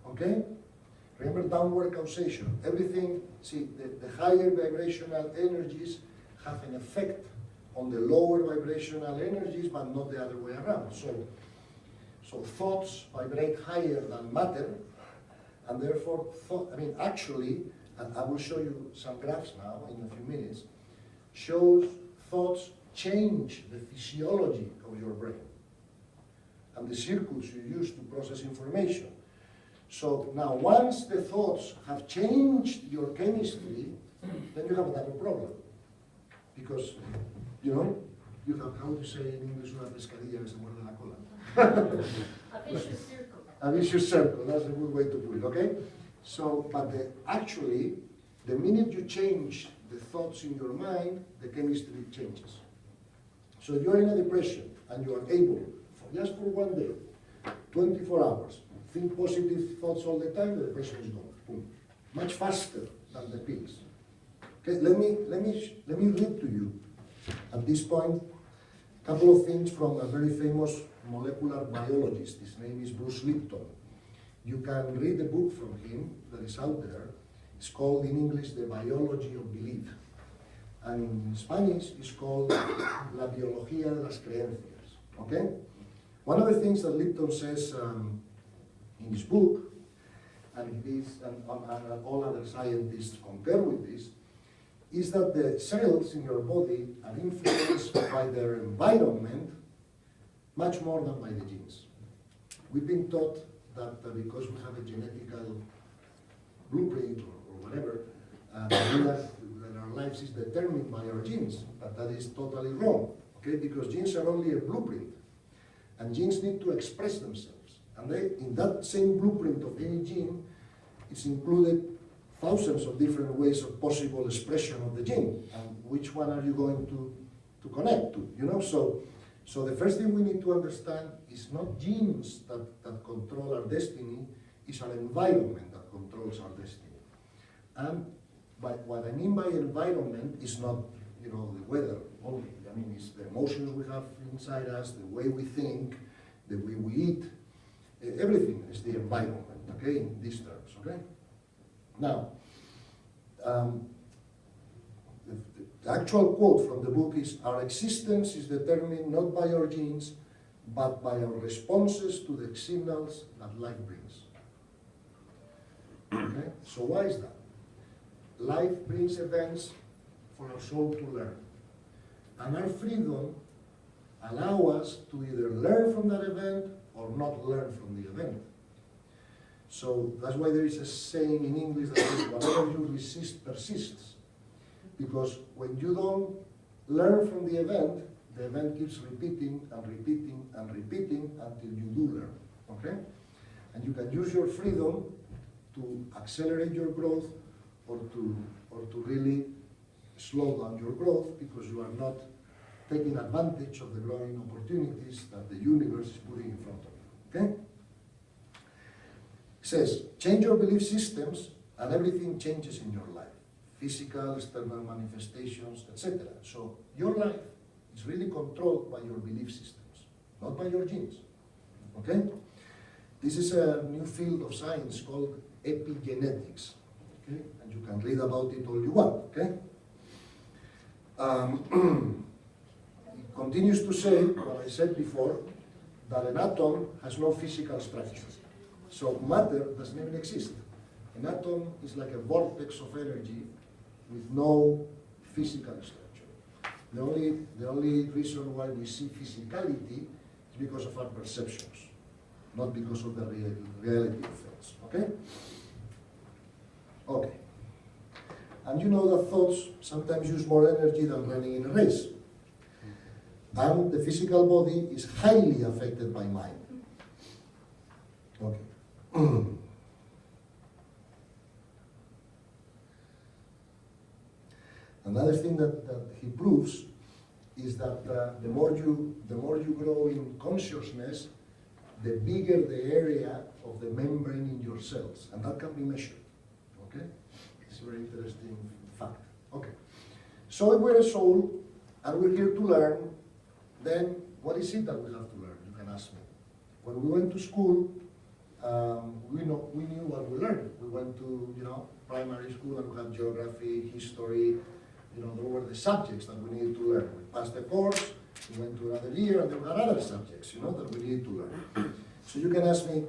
okay? Remember downward causation. Everything, see, the higher vibrational energies have an effect on the lower vibrational energies, but not the other way around. So thoughts vibrate higher than matter, and therefore, actually, and I will show you some graphs now in a few minutes, shows thoughts change the physiology of your brain and the circuits you use to process information. So now, once the thoughts have changed your chemistry, then you have another problem. Because, you know, you have, how to say in English, una pescadilla que se muerde la cola. A vicious circle. A vicious circle, that's a good way to put it, okay? So, but actually, the minute you change the thoughts in your mind, the chemistry changes. So you're in a depression, and you are able, just for one day, 24 hours, think positive thoughts all the time, the depression is gone. Boom. Much faster than the pills. Okay, let me read to you, at this point, a couple of things from a very famous molecular biologist. His name is Bruce Lipton. You can read a book from him that is out there. It's called in English, The Biology of Belief. And in Spanish, it's called La Biología de las Creencias. Okay? One of the things that Lipton says in his book, and all other scientists concur with this, is that the cells in your body are influenced by their environment much more than by the genes. We've been taught that because we have a genetical blueprint or whatever, that our lives is determined by our genes, but that is totally wrong, okay? Because genes are only a blueprint, and genes need to express themselves. And in that same blueprint of any gene, it's included thousands of different ways of possible expression of the gene, and which one are you going to connect to, you know? So the first thing we need to understand is not genes that control our destiny, it's our environment that controls our destiny. And what I mean by environment is not, you know, the weather only. I mean, it's the emotions we have inside us, the way we think, the way we eat. Everything is the environment, okay, in these terms, okay? Now, the actual quote from the book is, "Our existence is determined not by our genes, but by our responses to the signals that life brings." Okay? So why is that? Life brings events for our soul to learn. And our freedom allows us to either learn from that event or not learn from the event. So that's why there is a saying in English that says, whatever you resist persists. Because when you don't learn from the event keeps repeating and repeating and repeating until you do learn, okay? And you can use your freedom to accelerate your growth or to really slow down your growth because you are not taking advantage of the growing opportunities that the universe is putting in front of you, okay? It says, change your belief systems and everything changes in your life. Physical, external manifestations, etc. So your life is really controlled by your belief systems, not by your genes, okay? This is a new field of science called epigenetics, okay? And you can read about it all you want, okay? It continues to say, what I said before, that an atom has no physical structure. So matter doesn't even exist. An atom is like a vortex of energy with no physical structure. The only reason why we see physicality is because of our perceptions, not because of the reality of things, okay? Okay. And you know that thoughts sometimes use more energy than running in a race. And the physical body is highly affected by mind. Okay. Another thing that he proves is that the more you grow in consciousness, the bigger the area of the membrane in your cells, and that can be measured. Okay, it's a very interesting fact. Okay, so if we're a soul and we're here to learn, then what is it that we have to learn? You can ask me. When we went to school, we knew what we learned. We went to primary school and we had geography, history. There were the subjects that we needed to learn. We passed the course, we went to another year, and there were other subjects, that we needed to learn. So you can ask me,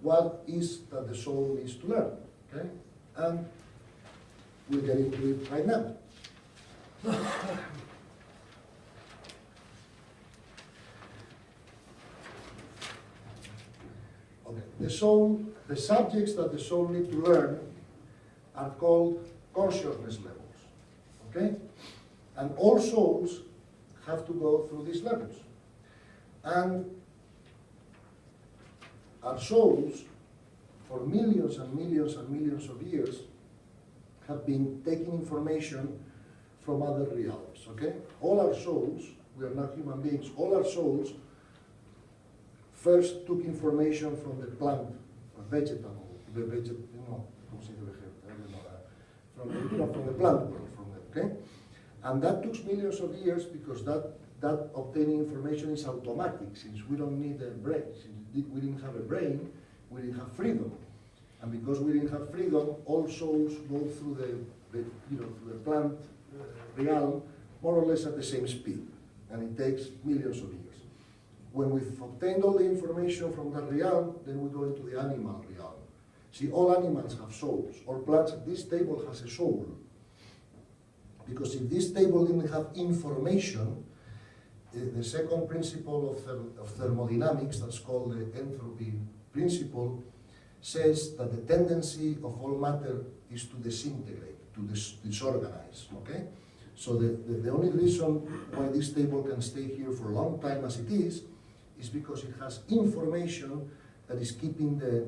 what is that the soul needs to learn? Okay? And we'll get into it right now. Okay. The subjects that the soul needs to learn are called consciousness levels. Okay? And all souls have to go through these levels. And our souls, for millions and millions and millions of years, have been taking information from other realms. Okay? All our souls, we are not human beings, all our souls first took information from the plant, from the plant world. Okay? And that took millions of years because that obtaining information is automatic. Since we don't need a brain, since we didn't have a brain, we didn't have freedom. And because we didn't have freedom, all souls go through through the plant realm more or less at the same speed. And it takes millions of years. When we've obtained all the information from that realm, then we go into the animal realm. See, all animals have souls. All plants, this table has a soul. Because if this table didn't have information, the second principle of thermodynamics, that's called the entropy principle, says that the tendency of all matter is to disintegrate, to disorganize, okay? So the only reason why this table can stay here for a long time as it is because it has information that is keeping the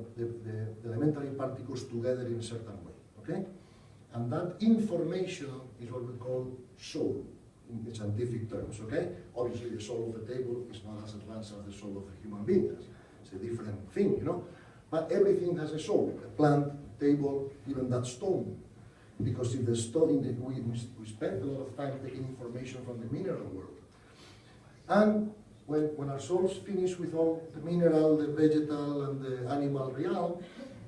elementary particles together in a certain way, okay? And that information is what we call soul in the scientific terms, okay? Obviously, the soul of the table is not as advanced as the soul of a human being. It's a different thing, But everything has a soul, a plant, table, even that stone. Because if the stone, we spend a lot of time taking information from the mineral world. And when our souls finish with all the mineral, the vegetal, and the animal realm,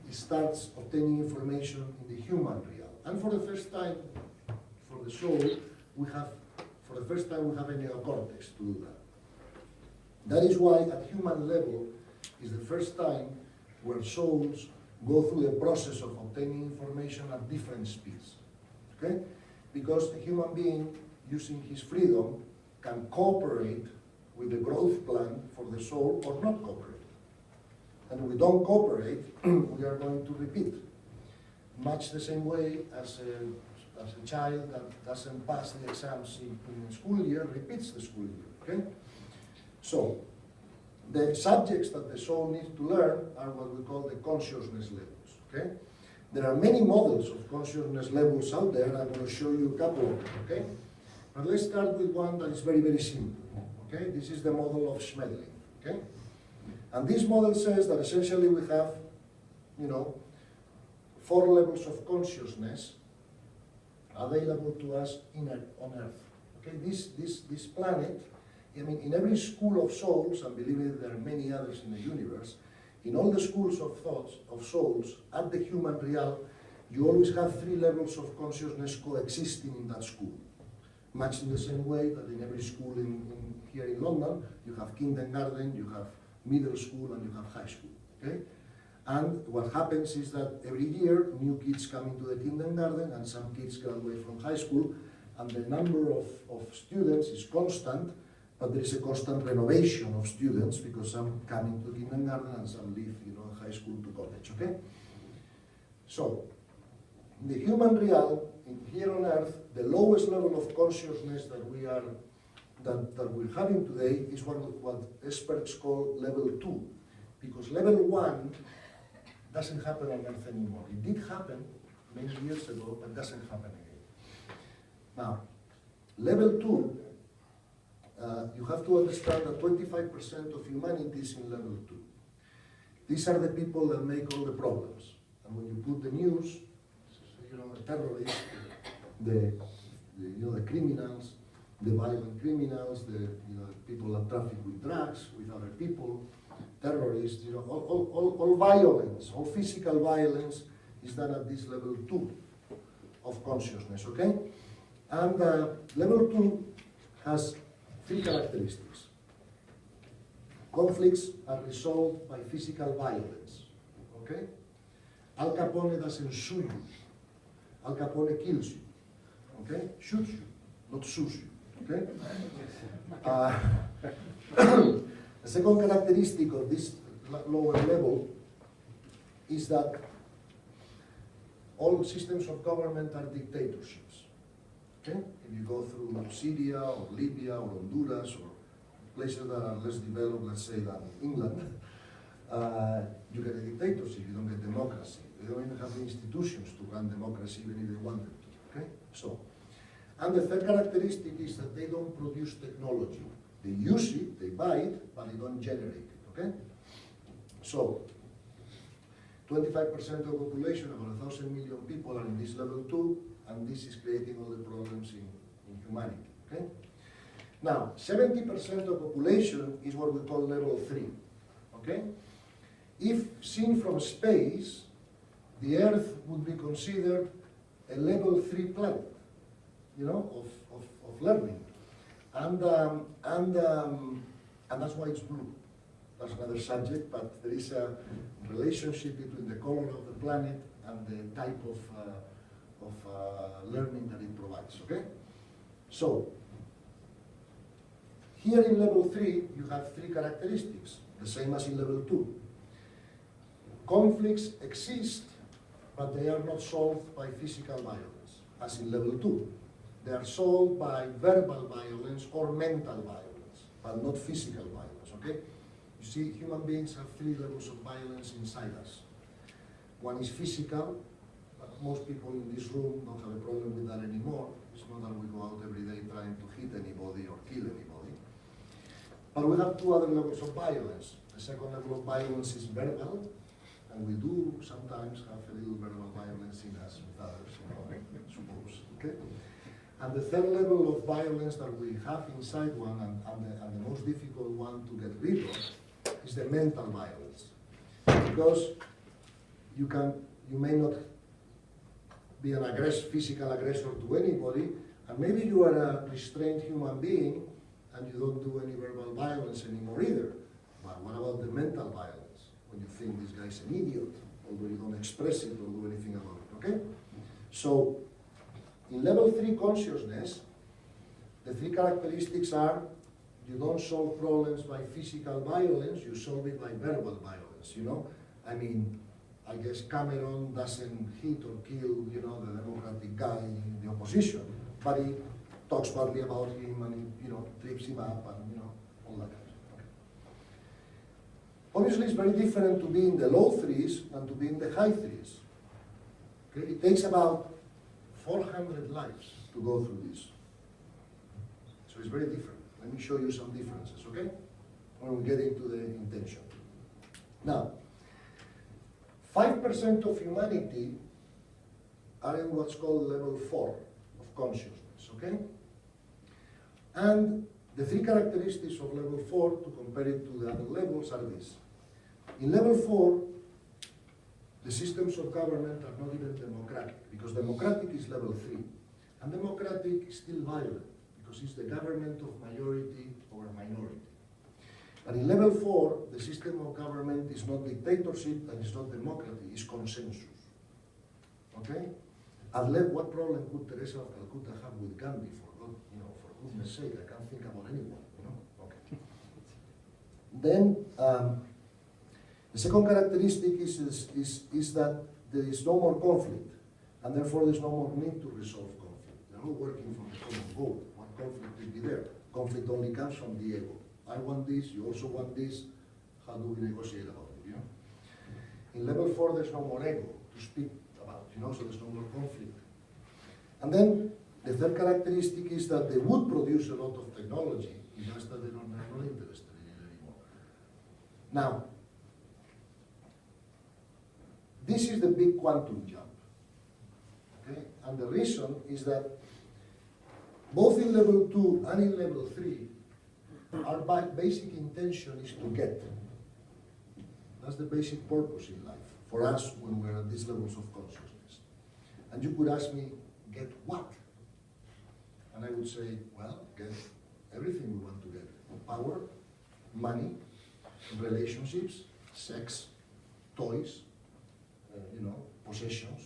it starts obtaining information in the human realm. And for the first time, for the soul, we have a neocortex to do that. That is why at human level is the first time where souls go through the process of obtaining information at different speeds. Okay? Because a human being, using his freedom, can cooperate with the growth plan for the soul or not cooperate. And if we don't cooperate, we are going to repeat. Much the same way as a child that doesn't pass the exams in the school year repeats the school year. Okay? So, the subjects that the soul needs to learn are what we call the consciousness levels. Okay? There are many models of consciousness levels out there. I'm going to show you a couple of them. Okay? But let's start with one that is very, very simple. Okay? This is the model of Schmedling. Okay? And this model says that essentially we have, 4 levels of consciousness available to us on Earth. Okay? This planet, in every school of souls, and believe me, there are many others in the universe, in all the schools of thoughts, of souls, at the human realm, you always have 3 levels of consciousness coexisting in that school. Much in the same way that in every school here in London, you have kindergarten, you have middle school, and you have high school. Okay? And what happens is that every year, new kids come into the kindergarten, and some kids graduate from high school, and the number of students is constant, but there is a constant renovation of students because some come into kindergarten and some leave, high school to college. Okay? So, in the human realm, here on Earth, the lowest level of consciousness that we're having today is what experts call level 2, because level 1 doesn't happen on Earth anymore. It did happen many years ago, but doesn't happen again. Now, level 2, you have to understand that 25% of humanity is in level 2. These are the people that make all the problems. And when you put the news, the terrorists, the criminals, the violent criminals, the people that traffic with drugs, with other people, terrorists, all violence, all physical violence is done at this level 2 of consciousness, okay? And level 2 has 3 characteristics. Conflicts are resolved by physical violence, okay? Al Capone doesn't sue you. Al Capone kills you, okay? Shoots you, not sues you, okay? The second characteristic of this lower level is that all systems of government are dictatorships, okay? If you go through Syria or Libya or Honduras or places that are less developed, let's say, than England, you get a dictatorship, you don't get democracy. They don't even have the institutions to run democracy even if they wanted to, okay? So, and the third characteristic is that they don't produce technology. They use it, they buy it, but they don't generate it, okay? So, 25% of the population, about 1,000 million people are in this level 2, and this is creating all the problems in humanity, okay? Now, 70% of the population is what we call level 3, okay? If seen from space, the Earth would be considered a level 3 planet, of learning. And that's why it's blue. That's another subject, but there is a relationship between the color of the planet and the type of learning that it provides, okay? So, here in level 3, you have 3 characteristics, the same as in level 2. Conflicts exist, but they are not solved by physical violence, as in level 2. They are solved by verbal violence or mental violence, but not physical violence, okay? You see, human beings have 3 levels of violence inside us. One is physical, but most people in this room don't have a problem with that anymore. It's not that we go out every day trying to hit anybody or kill anybody. But we have 2 other levels of violence. The second level of violence is verbal, and we do sometimes have a little verbal violence in us with others, you know, I suppose, okay? And the third level of violence that we have inside one, and the most difficult one to get rid of, is the mental violence. Because you may not be an physical aggressor to anybody, and maybe you are a restrained human being, and you don't do any verbal violence anymore either. But what about the mental violence? When you think this guy's an idiot, although you don't express it or do anything about it, okay? So, in level 3 consciousness, the three characteristics are: you don't solve problems by physical violence, you solve it by verbal violence, you know? I mean, I guess Cameron doesn't hit or kill, you know, the Democratic guy in the opposition, but he talks badly about him and he, you know, trips him up and, you know, all that kind of stuff. Okay. Obviously, it's very different to be in the low 3s than to be in the high 3s. Okay? It takes about 400 lives to go through this. So it's very different. Let me show you some differences, okay? When we get into the intention. Now, 5% of humanity are in what's called level 4 of consciousness, okay? And the three characteristics of level 4, to compare it to the other levels, are this. In level 4, the systems of government are not even democratic, because democratic is level 3. And democratic is still violent, because it's the government of majority over minority. But in level 4, the system of government is not dictatorship and it's not democracy, it's consensus. Okay? And what problem could Teresa of Calcutta have with Gandhi, for God, you know, for goodness sake? I can't think about anyone, you know? Okay. Then, the second characteristic is that there is no more conflict, and therefore there's no more need to resolve conflict. They're all working from the common goal. What conflict will be there? Conflict only comes from the ego. I want this, you also want this, how do we negotiate about it, you know? In level 4, there's no more ego to speak about, you know, so there's no more conflict. And then, the third characteristic is that they would produce a lot of technology, it's just that they're not interested in it anymore. Now, this is the big quantum jump, okay? And the reason is that both in level 2 and in level 3, our basic intention is to get. That's the basic purpose in life, for us when we're at these levels of consciousness. And you could ask me, get what? And I would say, well, get everything we want to get. Power, money, relationships, sex, toys, you know, possessions.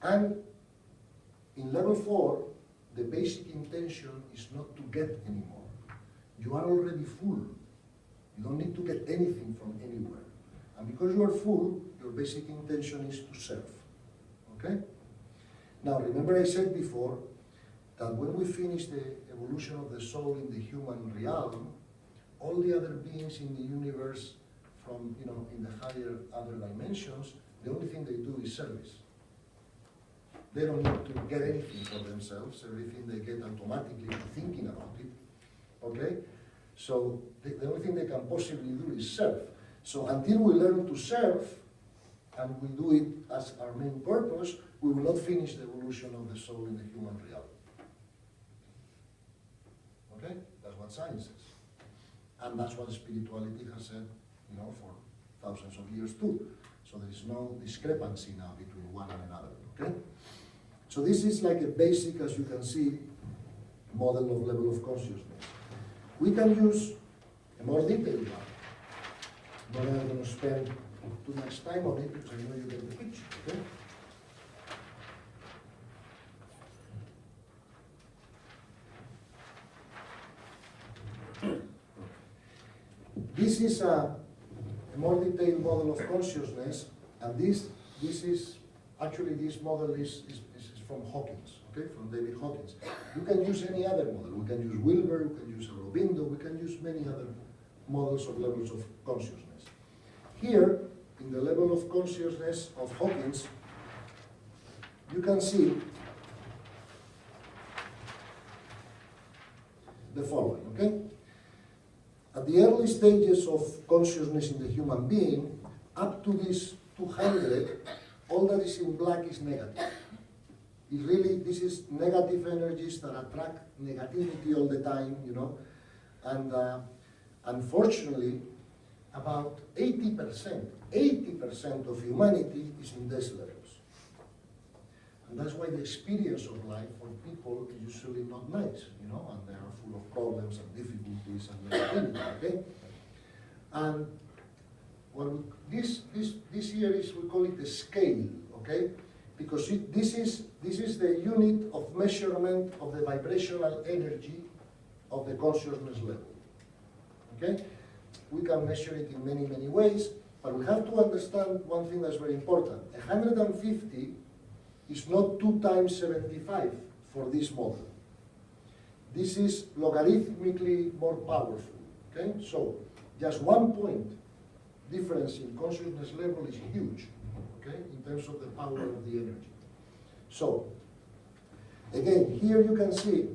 And in level 4, the basic intention is not to get anymore. You are already full. You don't need to get anything from anywhere. And because you are full, your basic intention is to serve. Okay? Now, remember I said before that when we finish the evolution of the soul in the human realm, all the other beings in the universe from, you know, in the higher other dimensions, the only thing they do is service. They don't need to get anything for themselves. Everything they get automatically by thinking about it. Okay? So the only thing they can possibly do is serve. So until we learn to serve, and we do it as our main purpose, we will not finish the evolution of the soul in the human realm. Okay? That's what science says. And that's what spirituality has said, you know, for thousands of years too. So there is no discrepancy now between one and another. Okay? So this is like a basic, as you can see, model of level of consciousness. We can use a more detailed one. I'm not going to spend too much time on it because I know you get the picture. Okay? This is a more detailed model of consciousness, and this is actually, this model is from Hawkins, okay, from David Hawkins. You can use any other model. We can use Wilber, we can use Aurobindo, we can use many other models of levels of consciousness. Here, in the level of consciousness of Hawkins, you can see the following, okay? At at the early stages of consciousness in the human being, up to this 200, all that is in black is negative. It really, this is negative energies that attract negativity all the time, you know. And unfortunately, about 80% of humanity is in these levels. And that's why the experience of life for people is usually not nice, you know, and they are full of problems and difficulties and negativity, okay? And well, this here is, we call it a scale, okay? Because this is the unit of measurement of the vibrational energy of the consciousness level, okay? We can measure it in many, many ways, but we have to understand one thing that's very important. 150 is not 2 times 75 for this model. This is logarithmically more powerful, okay? So, just 1 point difference in consciousness level is huge, okay, in terms of the power of the energy. So, again, here you can see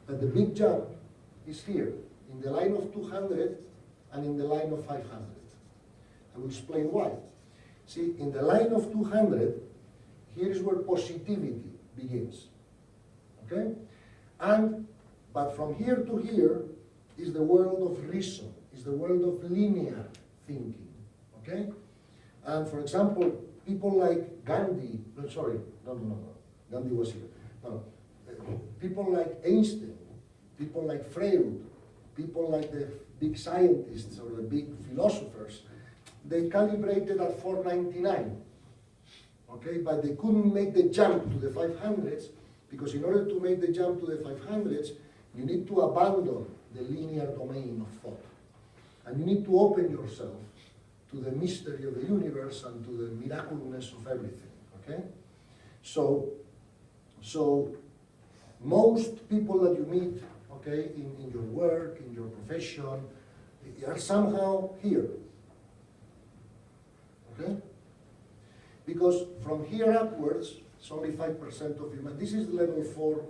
that the big jump is here, in the line of 200 and in the line of 500. I will explain why. See, in the line of 200, here is where positivity begins, okay? But from here to here is the world of reason, is the world of linear thinking, okay? And for example, people like Gandhi, Gandhi was here. No, people like Einstein, people like Freud, people like the big scientists or the big philosophers, they calibrated at 499, okay? But they couldn't make the jump to the 500s, because in order to make the jump to the 500s, you need to abandon the linear domain of thought. And you need to open yourself to the mystery of the universe and to the miraculousness of everything, okay? So most people that you meet, okay, in your work, in your profession, are somehow here, okay? Because from here upwards, it's only 5% of human. This is level 4.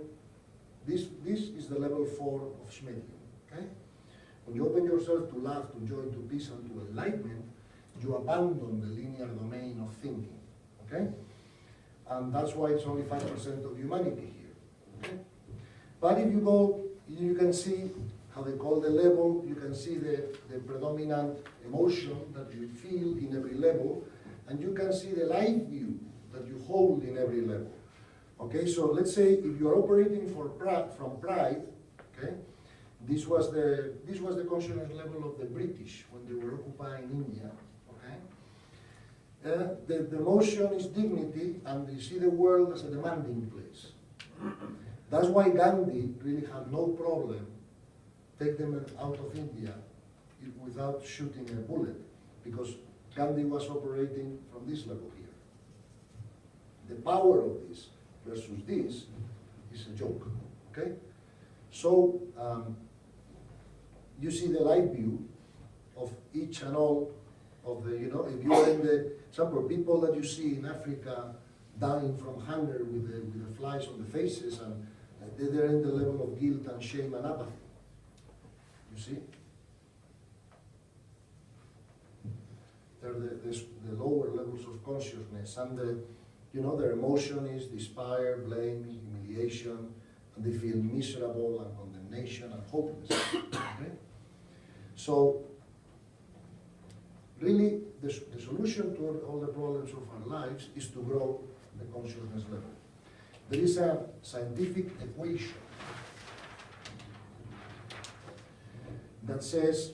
This is the level 4 of Schmidt, okay? When you open yourself to love, to joy, to peace, and to enlightenment, you abandon the linear domain of thinking, okay? And that's why it's only 5% of humanity here, okay? But if you go, you can see how they call the level, you can see the predominant emotion that you feel in every level, and you can see the life view that you hold in every level. Okay, so let's say if you're operating from pride, okay, this was the consciousness level of the British when they were occupying India, okay? The emotion is dignity, and you see the world as a demanding place. That's why Gandhi really had no problem take them out of India without shooting a bullet, because Gandhi was operating from this level here. The power of this versus this is a joke, okay? So, you see the life view of each and all of the, you know, if you are in the, some people that you see in Africa dying from hunger with the flies on the faces, and they're in the level of guilt and shame and apathy. You see? They're the lower levels of consciousness, and you know, their emotion is despair, blame, humiliation, and they feel miserable and condemnation and hopeless. Okay? So, really, the solution to all the problems of our lives is to grow the consciousness level. There is a scientific equation that says,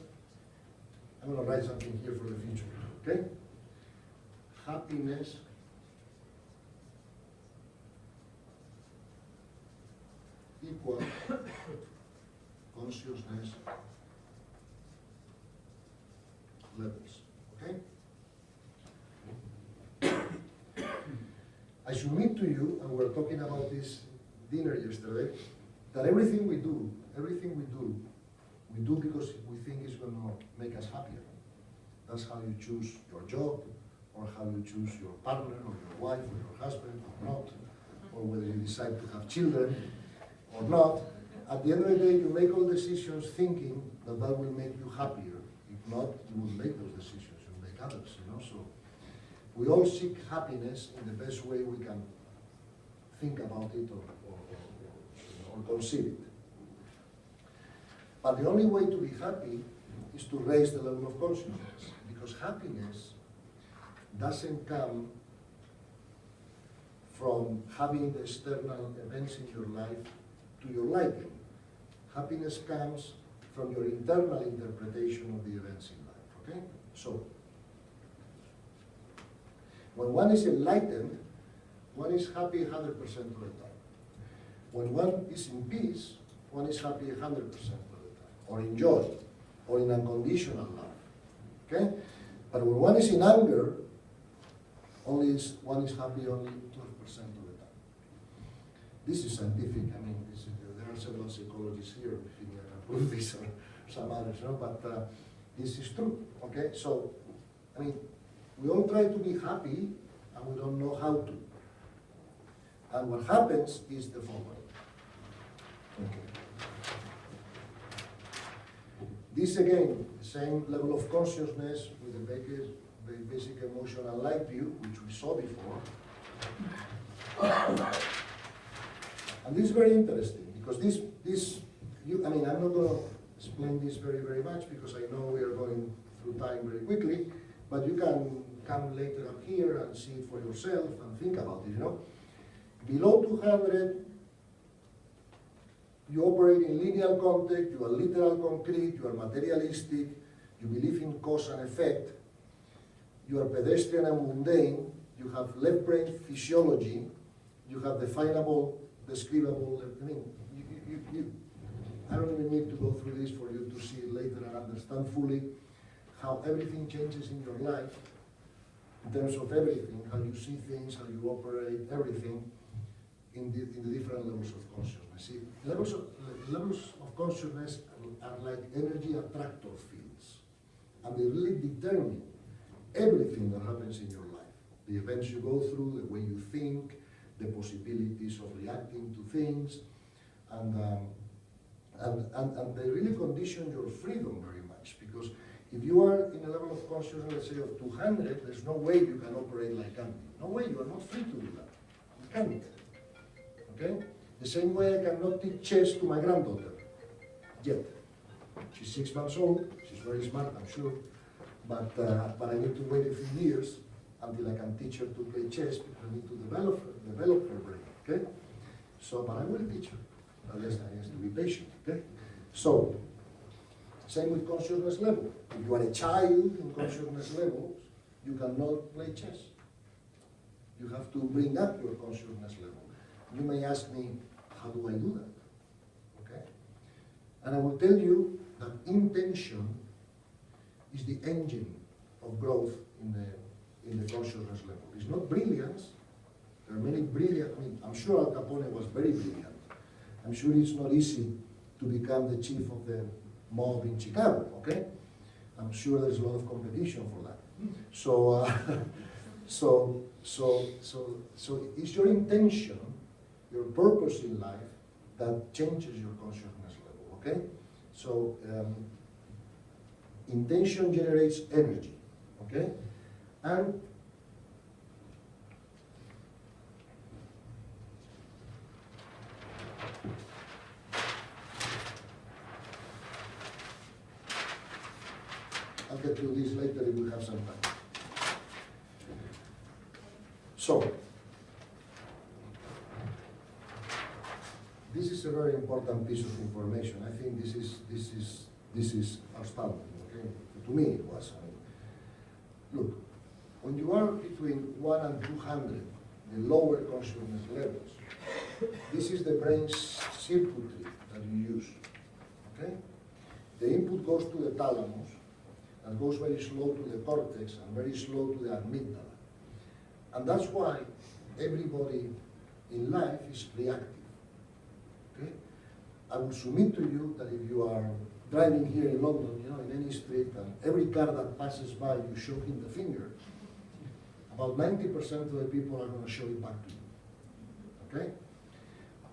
I'm going to write something here for the future, okay? Happiness equal consciousness levels, okay? I submit to you, and we were talking about this dinner yesterday, that everything we do because we think it's going to make us happier. That's how you choose your job, or how you choose your partner, or your wife, or your husband, or not, or whether you decide to have children or not. at the end of the day, you make all decisions thinking that that will make you happier. If not, you will make those decisions, you make others, you know. So we all seek happiness in the best way we can think about it or conceive it. But the only way to be happy is to raise the level of consciousness, because happiness doesn't come from having the external events in your life to your liking. Happiness comes from your internal interpretation of the events in life, okay? So, when one is enlightened, one is happy 100% of the time. When one is in peace, one is happy 100% of the time, or in joy, or in unconditional love, okay? But when one is in anger, one is happy only 12% of the time. This is scientific. I mean, there are several psychologists here, if you can prove this or some others, you know, but this is true, okay? So, I mean, we all try to be happy, and we don't know how to. And what happens is the following. Okay. This again, the same level of consciousnness with the basic emotional light view, which we saw before. And this is very interesting, because I mean, I'm not going to explain this very much, because I know we are going through time very quickly, but you can come later up here and see it for yourself and think about it, you know. Below 200, you operate in linear context, you are literal concrete, you are materialistic, you believe in cause and effect, you are pedestrian and mundane, you have left brain physiology, you have definable, describable, I mean, I don't even need to go through this for you to see it later and understand fully how everything changes in your life, in terms of everything, how you see things, how you operate, everything, in the different levels of consciousness. See, levels of consciousness are like energy attractor fields, and they really determine everything that happens in your life. The events you go through, the way you think, the possibilities of reacting to things, and they really condition your freedom very much, because if you are in a level of consciousness, let's say of 200, there's no way you can operate like Gandhi. No way, you are not free to do that. You can't. Okay? The same way I cannot teach chess to my granddaughter, yet. She's 6 months old, she's very smart, I'm sure, but I need to wait a few years until I can teach her to play chess, because I need to develop her brain, okay? So, but I will teach her, unless I have to be patient, okay? So, same with consciousness level. If you are a child in consciousness levels, you cannot play chess. You have to bring up your consciousness level. You may ask me, how do I do that? Okay? And I will tell you that intention is the engine of growth in the consciousness level. It's not brilliance. There are many brilliant, I mean, I'm sure Al Capone was very brilliant. I'm sure it's not easy to become the chief of the mob in Chicago, okay? I'm sure there's a lot of competition for that. So, so it's your intention, your purpose in life, that changes your consciousness level, okay? So, intention generates energy, okay? And I'll get to this later if we have some time. So, this is a very important piece of information. I think this is outstanding. Okay, to me it was. I mean, look, when you are between 1 and 200, the lower consciousness levels, this is the brain's circuitry that you use. Okay, the input goes to the thalamus, and goes very slow to the cortex and very slow to the amygdala. And that's why everybody in life is reactive. Okay? I will submit to you that if you are driving here in London, you know, in any street, and every car that passes by, you show him the finger, about 90% of the people are going to show it back to you. Okay?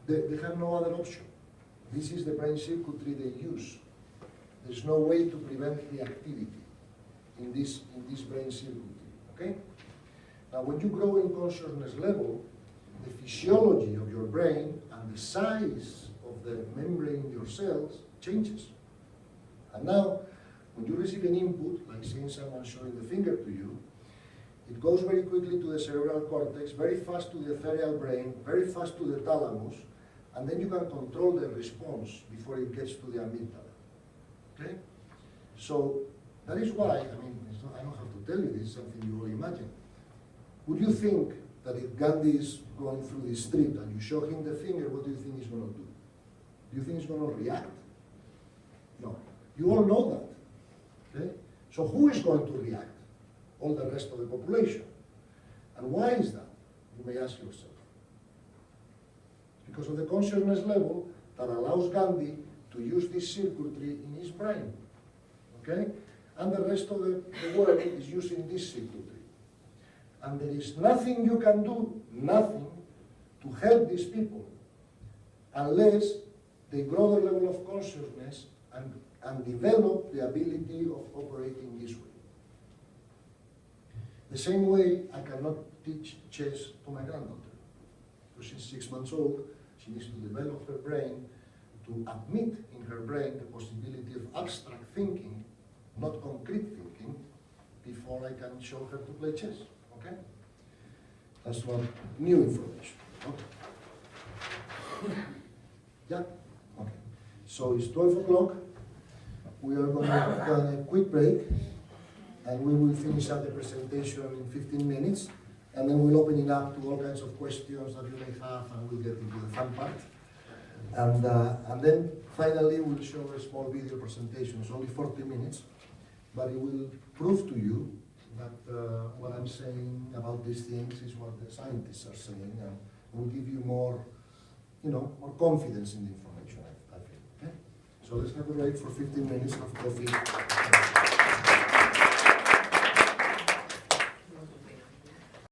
They have no other option. This is the brain circuitry they use. There's no way to prevent the activity in this brain circuitry, okay? Now, when you grow in consciousness level, the physiology of your brain and the size of the membrane in your cells changes. And now, when you receive an input, like seeing someone showing the finger to you, it goes very quickly to the cerebral cortex, very fast to the ethereal brain, very fast to the thalamus, and then you can control the response before it gets to the amygdala. Okay? So that is why, I mean, I don't have to tell you, this is something you all imagine. Would you think that if Gandhi is going through the street and you show him the finger, what do you think he's going to do? Do you think he's going to react? No. You all know that. Okay? So who is going to react? All the rest of the population. And why is that? You may ask yourself. Because of the consciousness level that allows Gandhi to use this circuitry in his brain. Okay? And the rest of the world is using this circuitry. And there is nothing you can do, nothing, to help these people unless they grow their level of consciousness and develop the ability of operating this way. The same way I cannot teach chess to my granddaughter. Because she's 6 months old, she needs to develop her brain to admit in her brain the possibility of abstract thinking, not concrete thinking, before I can show her to play chess. Okay? That's not new information. Okay. Yeah? Okay. So it's 12 o'clock. We are going to have a quick break, and we will finish up the presentation in 15 minutes, and then we'll open it up to all kinds of questions that you may have, and we'll get into the fun part. And then finally we'll show a small video presentation. It's only 40 minutes, but it will prove to you that what I'm saying about these things is what the scientists are saying, and will give you more, more confidence in the information, I feel. Okay? So let's have a break for 15 minutes of coffee.